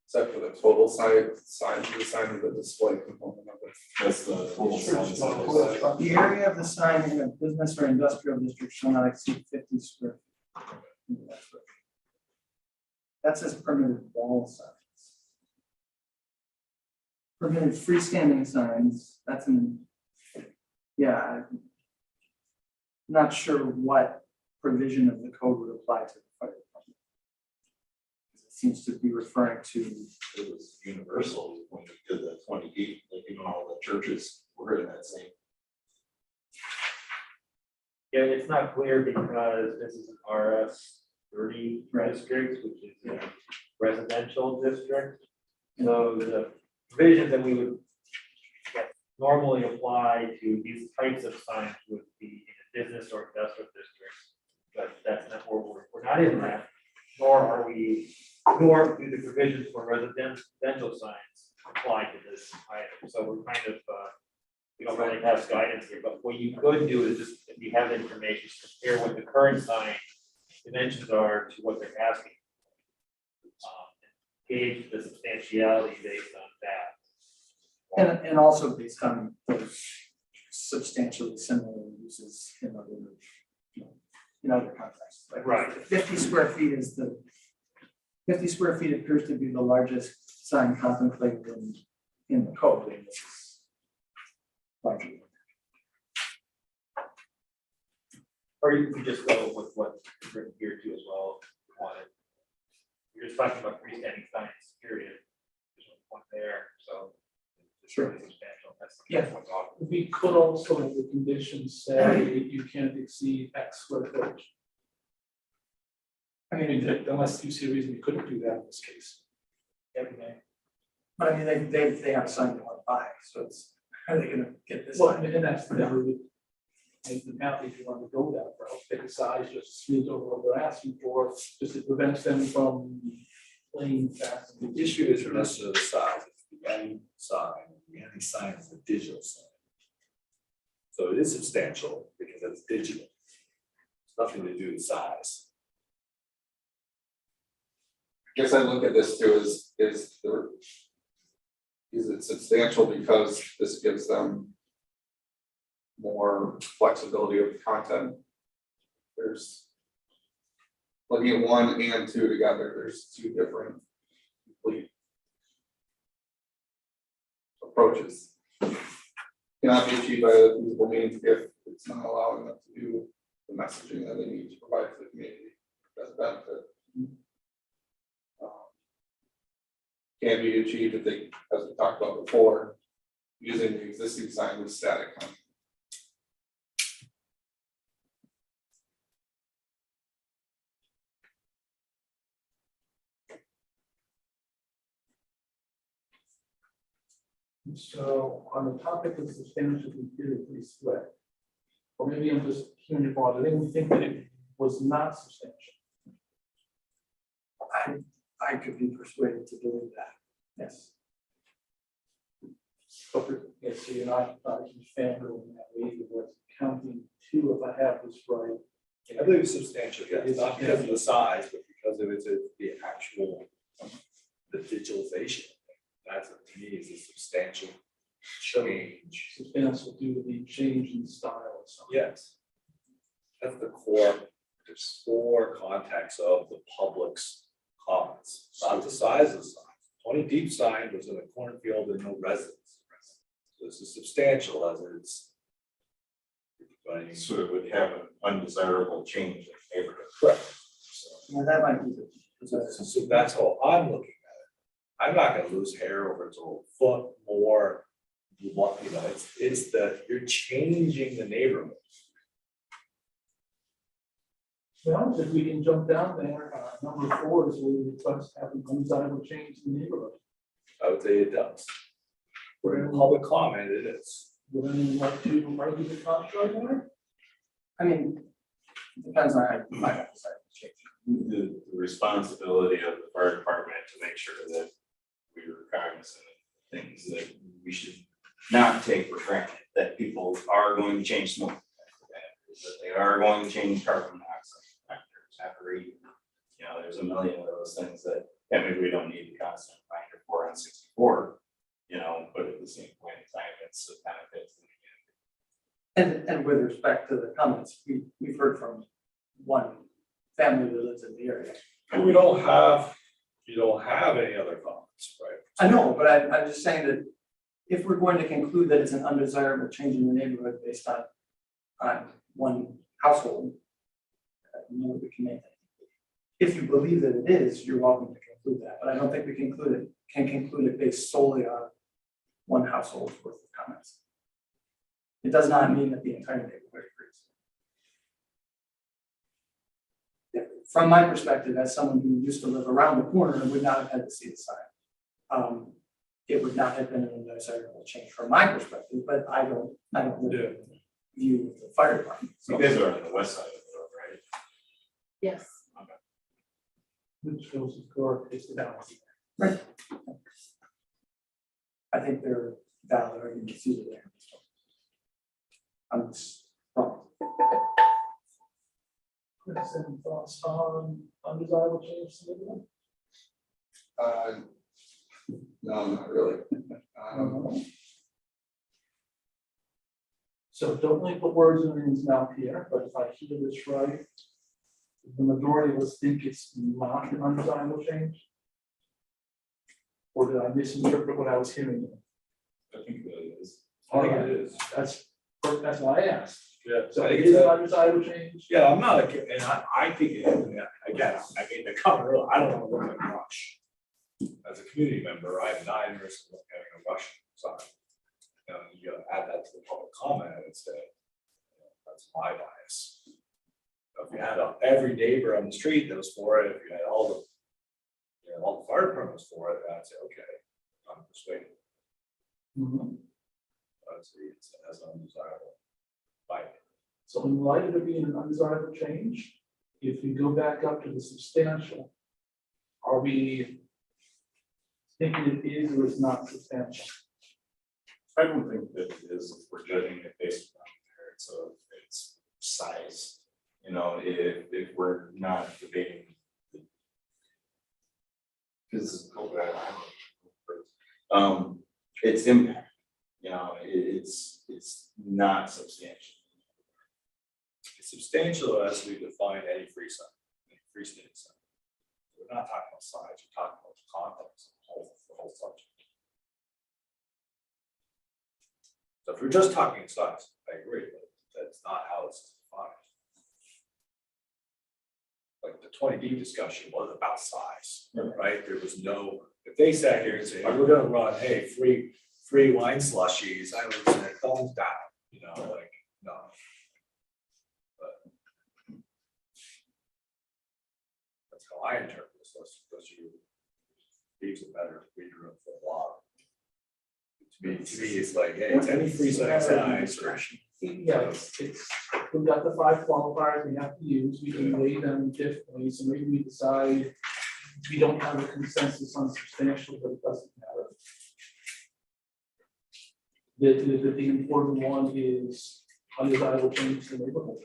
Except for the total size of the sign of the display component of it. That's the total sign size. The area of the sign in a business or industrial district shall not exceed 50 square feet. That says permitted wall signs. Permitted freestanding signs, that's an, yeah. I'm not sure what provision of the code would apply to the fire department. It seems to be referring to, It was universal when we did the 28, like even all the churches were in that same. Yeah, it's not clear because this is an RS 30 district, which is a residential district. So the provisions that we would normally apply to these types of signs would be in a business or industrial district. But that's not where we're not in that, nor do the provisions for residential signs apply to this item. So we're kind of, we don't really have guidance here, but what you could do is just, if you have information, compare what the current sign dimensions are to what they're asking. Gauge the substantiality based on that. and also based on those substantially similar uses in other, in other contexts. Like Right. 50 square feet is 50 square feet appears to be the largest sign contemplated in the code. And this is larger. Or you can just go with what's written here too as well, if you wanted. You're just talking about freestanding signs, period. There's one there, so. it's Sure. really substantial, that's. Yeah. what's on. We could also, in the conditions, say you can't exceed X square footage. I mean, unless you see a reason you couldn't do that in this case. Everything. But I mean, they have a sign they want to buy, so it's, are they gonna get this? Well, sign? and that's never would make them happy if you want to go that route, pick a size just smooth over what they're asking for, just it prevents them from playing fast. The issue is less of the size, it's the end sign, the ending sign is the digital sign. So it is substantial because it's digital. It's nothing to do with size. Guess I look at this too is it substantial because this gives them more flexibility of the content? There's looking at 1 and 2 together, there's 2 different complete approaches. Cannot be achieved by the feasible means if it's not allowing them to do the messaging that they need to provide to the community as a benefit. Can be achieved if they, as we talked about before, using the existing sign with static content. So on the topic of substantial, we did a pretty split. Or maybe I'm just hearing it wrong, I didn't think that it was not substantial. I could be persuaded to believe that, yes. Okay, so you're not a huge fan of that way, but counting 2, if I have this right. I believe it's substantial, yes, It's not because of the size, but because of it's the actual, the digitalization. That's, to me, is a substantial change. Substantial due to the change in style or something. Yes. That's the core context of the public's comments, not the size of the sign. 20 deep sign was in a cornfield and no residents. So this is substantial as it's. So it would have an undesirable change in the neighborhood. Correct. Yeah, that might be the. So that's how I'm looking at it. I'm not gonna lose hair over it's a foot more. You know, it's the, you're changing the neighborhood. Well, if we can jump down there, number 4 is we request have an undesirable change in the neighborhood. I would say it does. For public comment, it is. Would anyone like to argue the contrary there? I mean, it depends on how you might have decided to change it. The responsibility of the fire department to make sure that we are cognizant of things that we should not take for granted, that people are going to change smoke detector, that they are going to change carbon monoxide factors after eating. You know, there's a million of those things that maybe we don't need the constant reminder for on 64, you know, but at the same point in time, it's a benefit to the community. And with respect to the comments, we've heard from one family that lives in the area. And you don't have any other comments, right? I know, but I'm just saying that if we're going to conclude that it's an undesirable change in the neighborhood based on one household, you know, we can make that. If you believe that it is, you're welcome to conclude that, but I don't think we can conclude it based solely on one household's worth of comments. It does not mean that the entire neighborhood agrees. From my perspective, as someone who used to live around the corner and would not have had to see the sign, it would not have been an undesirable change from my perspective, but I don't live in view of the fire department. You guys are on the west side of the road, right? Yes. Which goes to court, it's the balance. Right. I think they're valid arguments either there. I'm just wrong. Chris, any thoughts on undesirable change to the neighborhood? No, not really. So don't let me put words in anyone's mouth here, but if I hear this right, the majority of us think it's not an undesirable change? Or did I misinterpret what I was hearing? I think that it is. I think it is. That's why I asked. Yeah, So I it think is it's an a- undesirable change? Yeah, I'm not, and I think it is, again, I mean, the cover, I don't want to look like Rush. As a community member, I have 9 years of having a Rush sign. You gotta add that to the public comment and say, that's my bias. If you had every neighbor on the street that was for it, if you had all the fire departments for it, I'd say, okay, I'm persuaded. Mhm. I'd say it's as undesirable. Bye. So in light of it being an undesirable change, if we go back up to the substantial, are we thinking it is or is not substantial? I don't think that it is, if we're judging it based on its size. You know, if we're not debating. Because its impact, you know, it's not substantial. It's substantial as we define any free sign. freestanding sign. We're not talking about size, we're talking about the context, the whole subject. So if we're just talking size, I agree, but that's not how it's defined. Like the 20D discussion was about size, right? There was no, if they sat here and say, oh, we're gonna run, hey, free wine slushies, I would say, thumbs down, you know, like, no. But that's how I interpret this, those you, these are better reader of the law. To me, it's like, hey, it's any free setting size. Yeah, it's, we've got the 5 qualifiers we have to use, we can weigh them differently, so maybe we decide we don't have a consensus on substantial, but it doesn't matter. The important one is undesirable change to the neighborhood.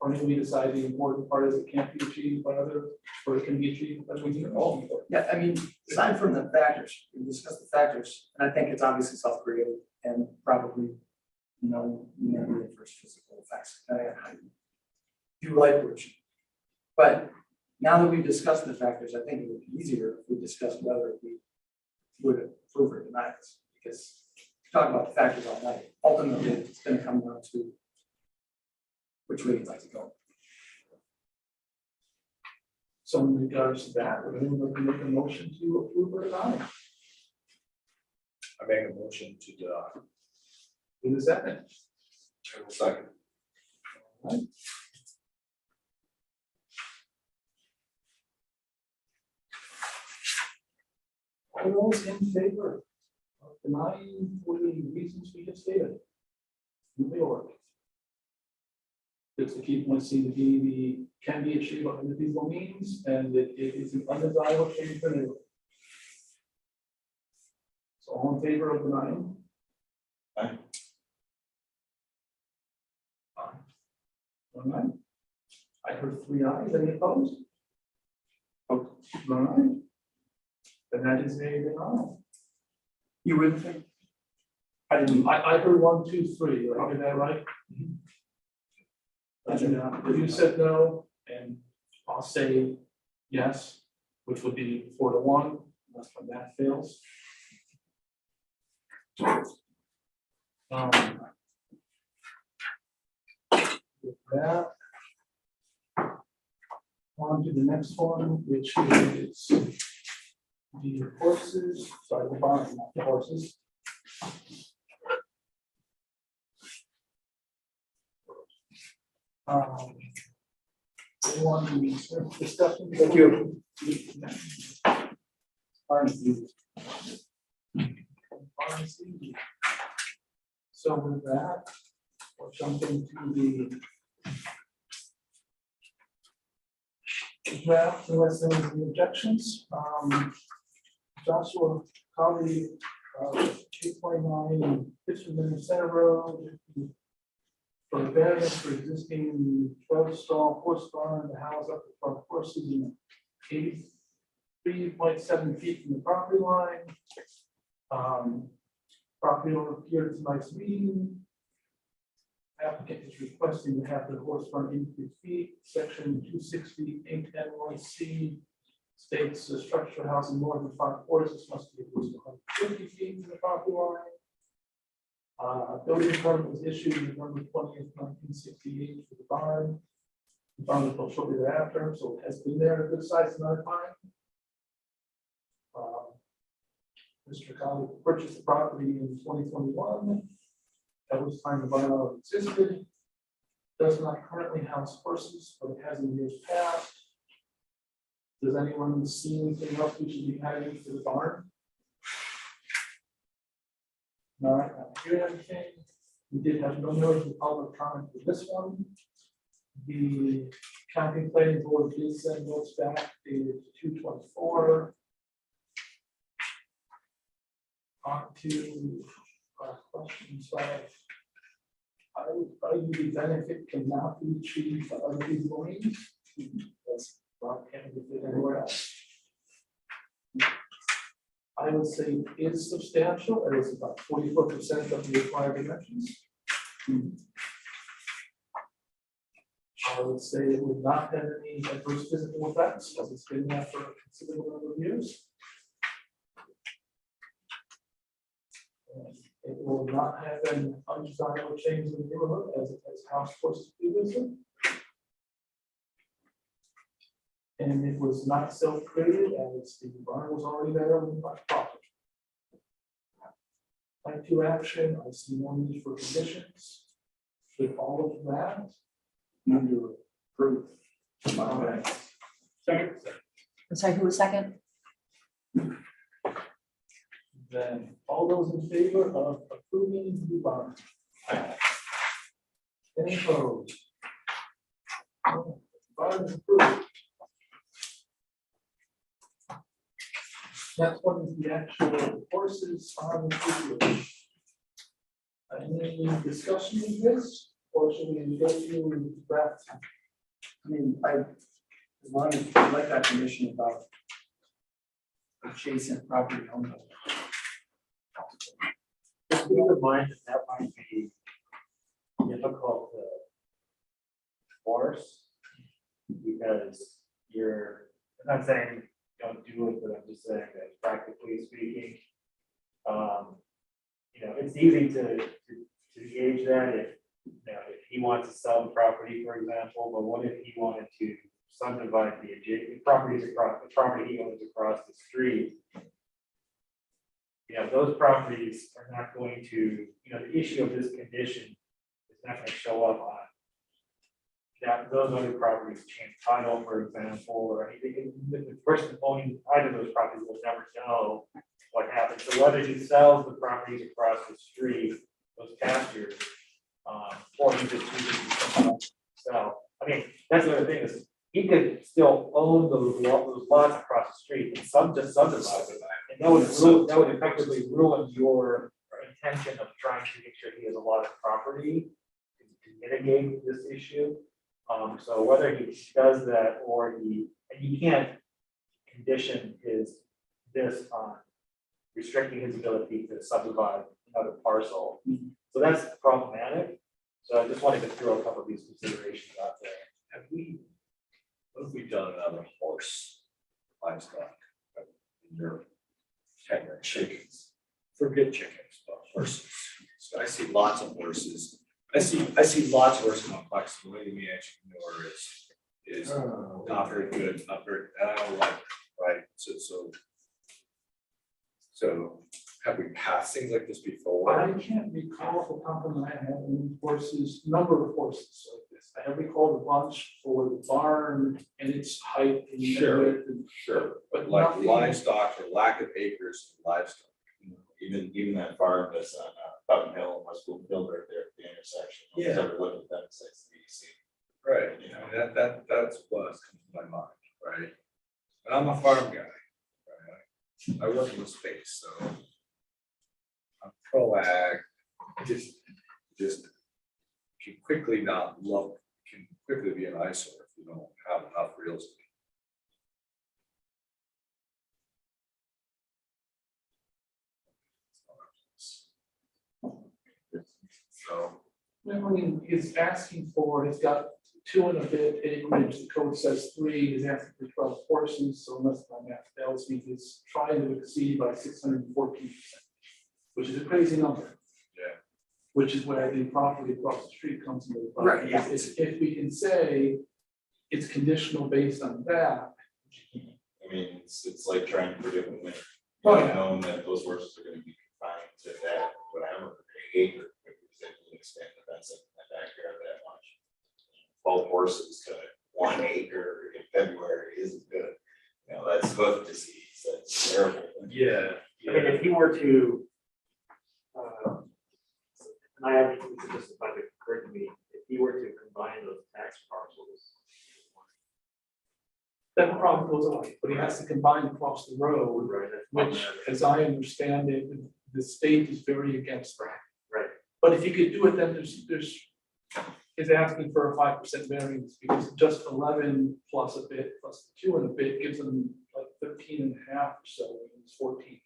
Or maybe we decide the important part is it can't be achieved by other, or it can be achieved, but we need all of it. Yeah, I mean, aside from the factors, we discussed the factors, and I think it's obviously self-created and probably, the first physical effects, depending on how you do light pollution. But now that we've discussed the factors, I think it would be easier if we discussed whether we would approve or deny this, because we talk about the factors all night. Ultimately, it's gonna come down to which way you'd like to go. So in regards to that, we're going to make a motion to approve or deny. I make a motion to deny. In a second. Second. All those in favor of denying for the reasons we have stated? Move the order. It's the key point C to be the can be achieved by individual means, and that it is an undesirable change for neighborhood. So all in favor of denying? Aye. Aye. All right. I heard 3 ayes. Any opposed? Oh, all right. Then that is a denial. You wouldn't think? I heard 1, 2, 3. Did I get that right? You said no, and I'll say yes, which would be 4 to 1, unless that fails. With that, on to the next one, which is the horses, sorry, the barn, not the horses. Anyone discussion? Thank you. So with that, we're jumping to the draft, unless there are any objections. Joshua Colley, 229 Fisherman Center Road. For the variance for existing 12-stall horse barn to house up to 12 horses in 83.7 feet from the property line. Property owner appeared at tonight's meeting. Applicant is requesting to have the horse barn in 3 feet. Section 268N1C states the structure housing more than 5 horses must be at least 150 feet from the property line. Building permit was issued November 20th, 1968 for the barn. The barn was built shortly thereafter, so it has been there a good size amount of time. Mr. Colley purchased the property in 2021. That was time the barn already existed. Does not currently house horses, but it has in years past. Does anyone see anything else we should be adding to the barn? All right, not hearing anything. We did have no notice of public comment for this one. The county planning board did send notes back dated 2/24. On to questions of the benefit cannot be achieved by other people means. That's not can be fit anywhere else. I would say it is substantial. It is about 44% of the required dimensions. Let's say it would not have any adverse physical effects, because it's been there for a considerable number of years. It will not have an undesirable change in the neighborhood as it has house forces previously. And it was not self-created, as the barn was already there on the property. Type 2 action, I see no need for conditions. With all of that, Move to approve. okay. Second. I'm sorry, who was second? Then all those in favor of approving the barn? Any opposed? Barn is approved. Next one is the actual horses on the field. Any discussion of this, or should we go through that? I mean, as long as I like that condition about adjacent property owners. Just keep in mind that that might be difficult to force, because I'm not saying don't do it, but I'm just saying that practically speaking, it's easy to gauge that if he wants to sell the property, for example, but what if he wanted to subdivide the adjacent properties across, the property he owns across the street? Those properties are not going to, the issue of this condition is not going to show up on those other properties change title, for example, or anything. The person owning either of those properties will never know what happened. So whether he sells the properties across the street, those pastures, or he just chooses to sell. I mean, that's the other thing is he could still own those lots across the street and just subdivide them. And that would effectively ruin your intention of trying to make sure he has a lot of property to mitigate this issue. So whether he does that or and you can't condition this on restricting his ability to subdivide another parcel. So that's problematic. So I just wanted to throw a couple of these considerations out there. What have we done another horse livestock? In your tenure, chickens, forget chickens, but horses. So I see lots of horses. I see lots of horses complex. The way the manure is not very good, not very, and I don't like it, right? So have we passed things like this before? I can't recall off the top of my head any number of horses like this. I have recalled a bunch for the barn and its height and Sure. width and. Sure, But like nothing. livestock or lack of acres of livestock. Even that farm that's on Fountain Hill and West Bloomfield right there at the intersection. Yeah. Ever looked at that, it's like CDC. Right, that's what comes to my mind, right? And I'm a farm guy, right? I work in the space, so I'm pro ag, just can quickly be an eyesore if you don't have enough real estate. So, I mean, he's asking he's got 2 and a bit acreage, the code says 3, he's asking for 12 horses, so unless my math fails me, he's trying to exceed by 614%, which is a crazy number. yeah, Which is where the property across the street comes into the. Right, yeah. If we can say it's conditional based on that. I mean, it's like trying to predict the winter. Oh, You yeah. know that those horses are gonna be confined to that, whatever, acre, because they can expand the fence in that backyard that much. 12 horses to 1 acre in February isn't good. That's hoof disease, that's terrible. yeah, I mean, if he were to, and I haven't, just if it occurred to me, if he were to combine those tax parcels. That problem goes away, but he has to combine across the road, Right. that's which, problematic. as I understand it, the state is very against that. Right. But if you could do it, then is asking for a 5% variance, because just 11 plus a bit, plus 2 and a bit gives them like 13 and a half or so, it's 14.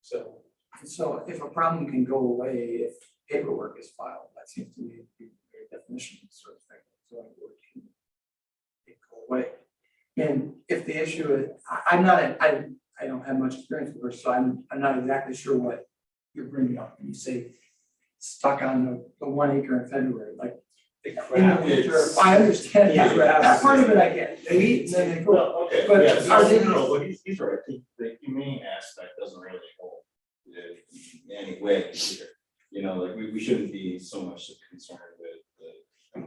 So, So if a problem can go away if paperwork is filed, that seems to me to be very definition sort of thing. So like, issue is, I'm not, I don't have much experience with horses, so I'm not exactly sure what you're bringing up when you say stuck on the 1 acre in February, like. The In the crap winter, is. I understand, Yeah. that part of it I get, they eat and then they go. Well, okay, But yeah, are so, they- no, but he's right, the humane aspect doesn't really hold in any way either. You know, like, we shouldn't be so much concerned with the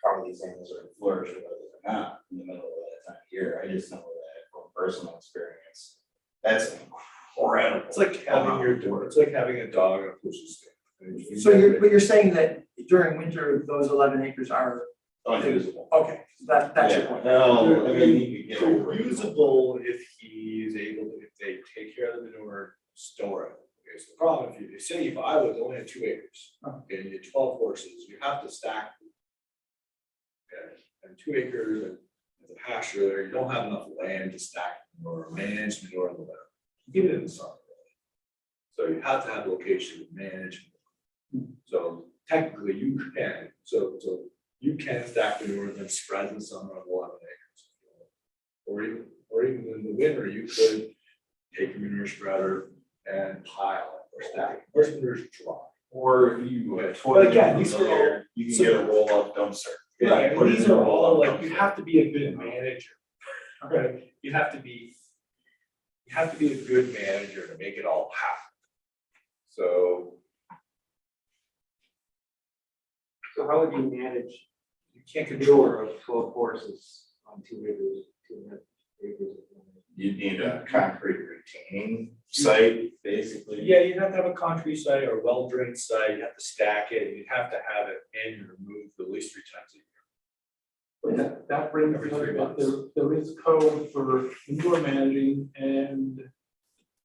how these animals are flourishing, whether they're not in the middle of that time of year. I just know that from personal experience, that's incredible. It's like having your door, it's like having a dog on a pushing stick. So but you're saying that during winter, those 11 acres are, Unusable. okay, so that's your Yeah, point. no, I mean, he could get over They're it. usable if he's able to, if they take care of the manure, store it. Okay, so the problem, if you say if I was only had 2 acres, okay, and you had 12 horses, you have to stack. Okay, and 2 acres and the pasture there, you don't have enough land to stack or manage manure in the winter. Get it in the summer. So you have to have location to manage. So technically you can, so you can stack manure and then spread in the summer on 11 acres. Or even in the winter, you could take a manure spreader and pile it or stack it. Horse manure is dry. Or if you. Okay. toward But again, the these middle are all- there, you can get a roll up dumpster. Right, Put and it these in a are all roll-up like, you dumpster. have to be a good manager. Right, you have to be a good manager to make it all happen. So So how would you manage you can't control of 12 horses on 2 acres, 2.5 acres? You need a concrete retaining site, basically. Yeah, you'd have to have a concrete site or a well-drained site, you have to stack it, you'd have to have it manually removed at least 3 times a year. But that brings Every up 3 that months. there is code for manure managing and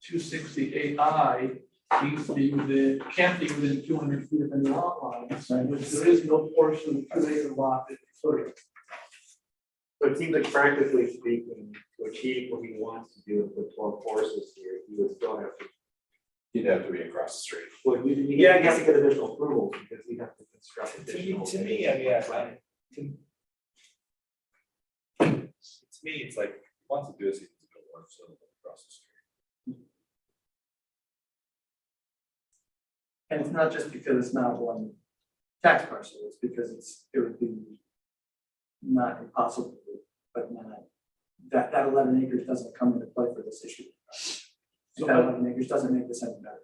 268I needs to be within, can't be within 200 feet of any lot lines, which there is no portion of 2 acre lot that sort of. So it seems like practically speaking, to achieve what he wants to do with 12 horses here, he would still have to. You'd have to be across the street. Well, Yeah, I he has to get additional approval because we have to construct To additional. me, I mean, to me, it's like, once you do this, you can go one so across the street. And it's not just because it's not one tax parcel, it's because it would be not impossible, but not, that 11 acres doesn't come into play for this issue. So that 11 acres doesn't make this any better.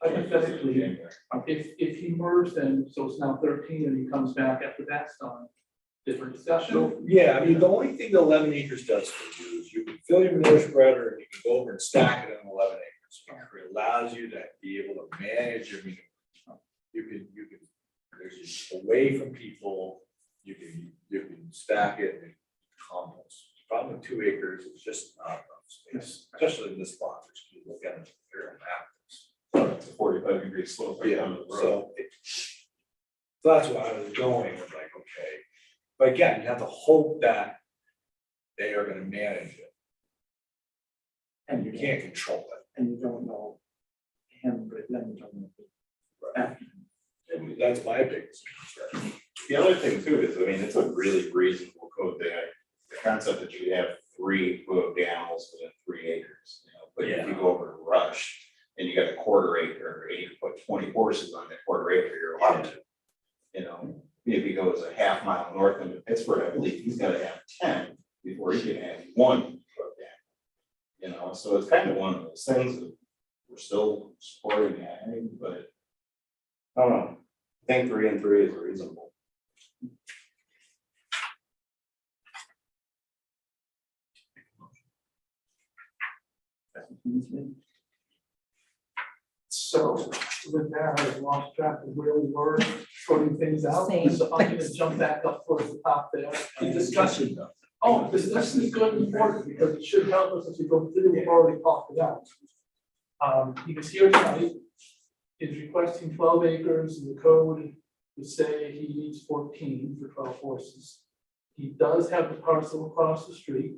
Hypothetically, if he merged them, so it's now 13 and he comes back after that's done, different discussion. So, yeah, I mean, the only thing the 11 acres does for you is you can fill your manure spreader and you can go over and stack it on 11 acres. It allows you to be able to manage your manure. You can, there's away from people, you can stack it and compost. The problem with 2 acres is just not enough space, especially in this spot, which you look at it, there are mountains. It's a 45-degree slope right down the road. So that's why I was going, I was like, okay, but again, you have to hope that they are gonna manage it, And you can't control it. And you don't know him, but then you don't know. After. And that's my biggest concern. The other thing too is, I mean, it's a really reasonable code thing. The concept that you have 3 moved animals within 3 acres, you know, but if you go over to Rush and you got a 1/4 acre, and you put 20 horses on that 1/4 acre, you're allowed to. You know, if he goes a half mile north into Pittsburgh, I believe he's gotta have 10 before he can have 1 hooked animal. You know, so it's kind of one of those things that we're still supporting that, but I don't know. I think 3 and 3 is reasonable. So with that, I lost track of where we were sorting things out. Same. So I'm gonna jump back up towards the top there. The discussion though. Oh, this is good and important because it should help us as we go through, we've already talked it out. He was here tonight, is requesting 12 acres and the code would say he needs 14 for 12 horses. He does have the parcel across the street,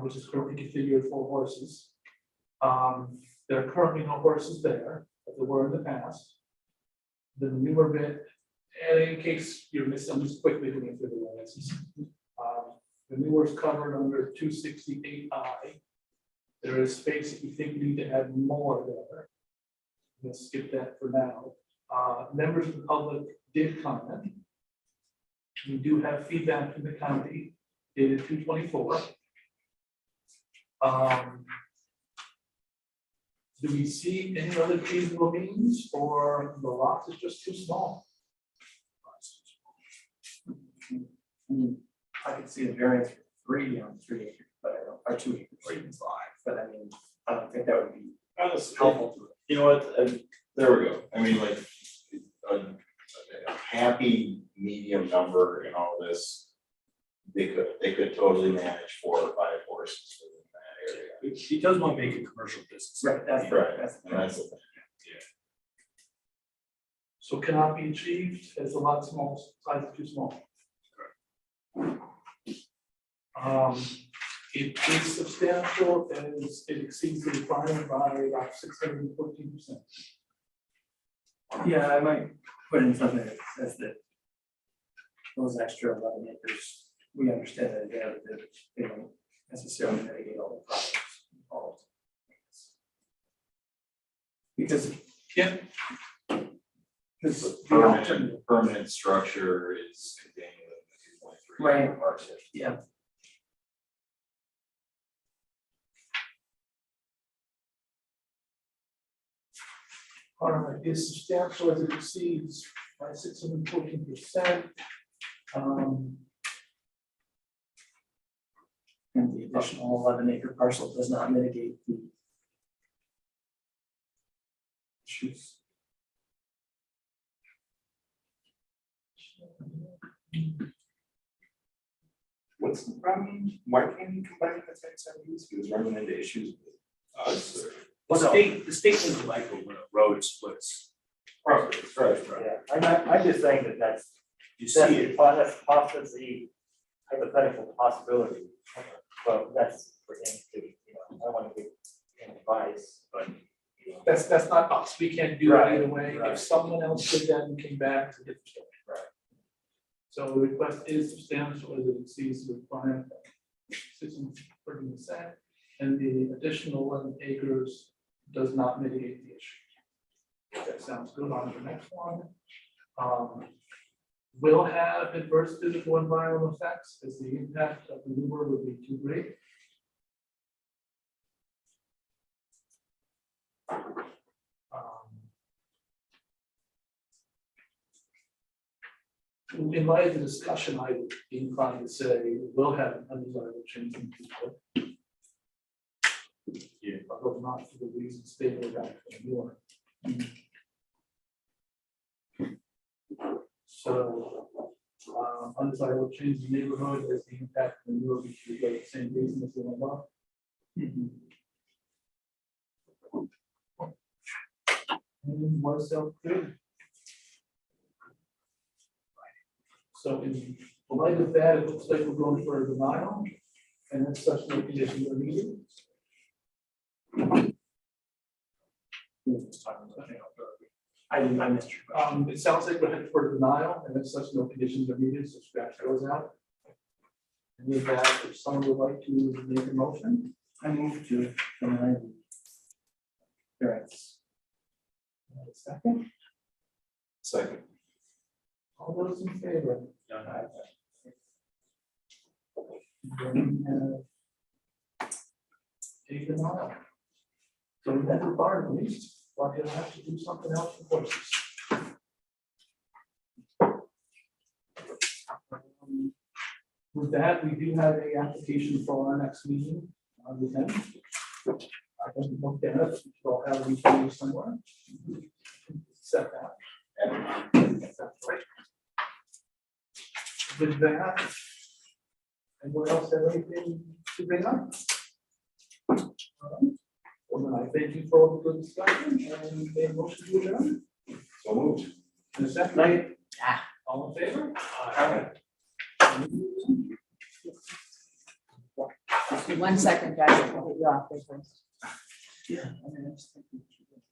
which is currently configured for horses. There are currently no horses there, but there were in the past. The newer bit, and in case you're missing, I'm just quickly going through the ones. The newer is covered under 268I. There is space if you think we need to add more there. Let's skip that for now. Members of the public did comment. We do have feedback from the county dated 2/24. Do we see any other feasible means, or the lot is just too small? I could see a variance for 3 on 3 acres, but I don't, or 2 acres, or even 5, but I mean, I don't think that would be helpful to it. You know what, there we go, I mean, like, a happy medium number in all this. They could totally manage 4 or 5 horses within that area. He does want to make a commercial business. Right, that's Right, that's and that's the thing. So cannot be achieved as a lot small, size is too small. It is substantial as it exceeds the requirement by about 614%. Yeah, I might put in something that says that those extra 11 acres, we understand that they don't necessarily mitigate all the problems involved. Because, Yeah. because the alternative, Permanent structure is contained within the 2.3. Right. Parks. yeah, All right, is substantial as it exceeds by 614%. and the additional 11 acre parcel does not mitigate the issues. What's the problem? Why can't he combine the tax use? He was running into issues with us. The state doesn't like when a road splits. Right. Yeah, I'm just saying that that's, You that's see it. that's possibly hypothetical possibility. But that's for him to, I don't want to give him advice, but, That's not us. We can't do it Right, either way. If right. someone else did that and came back to get the story. Right. So the request is substantial as it exceeds the requirement of 630%, and the additional 11 acres does not mitigate the issue. That sounds good. On to the next one. Will have adverse physical environmental effects as the impact of the manure would be too great. In light of the discussion, I would be inclined to say will have an undesirable change in people. Yeah, although not for the reasons stated about manure. So, undesirable change in neighborhood as the impact of manure, we should go the same reason as the one above. And was self-created. So in light of that, it looks like we're going for a denial, and as such, no conditions are needed. I missed your question. It sounds like we're headed for denial, and as such, no conditions are needed, so scratch those out. And with that, if someone would like to make a motion, I move to deny the variance. a second, Second. all those in favor? Then we have a denial. So we have the bar at least, but you'll have to do something else for horses. With that, we do have a application for our next meeting on the 10th. I think we looked at it, we'll have it for you somewhere. Set that. With that, anyone else have anything to bring up? All right. Well, then I thank you for all the good discussion and a motion to adjourn. So moved. And a second. All in favor? Just 1 second, guys. I'll get you off there first. Yeah. I mean, I just think we should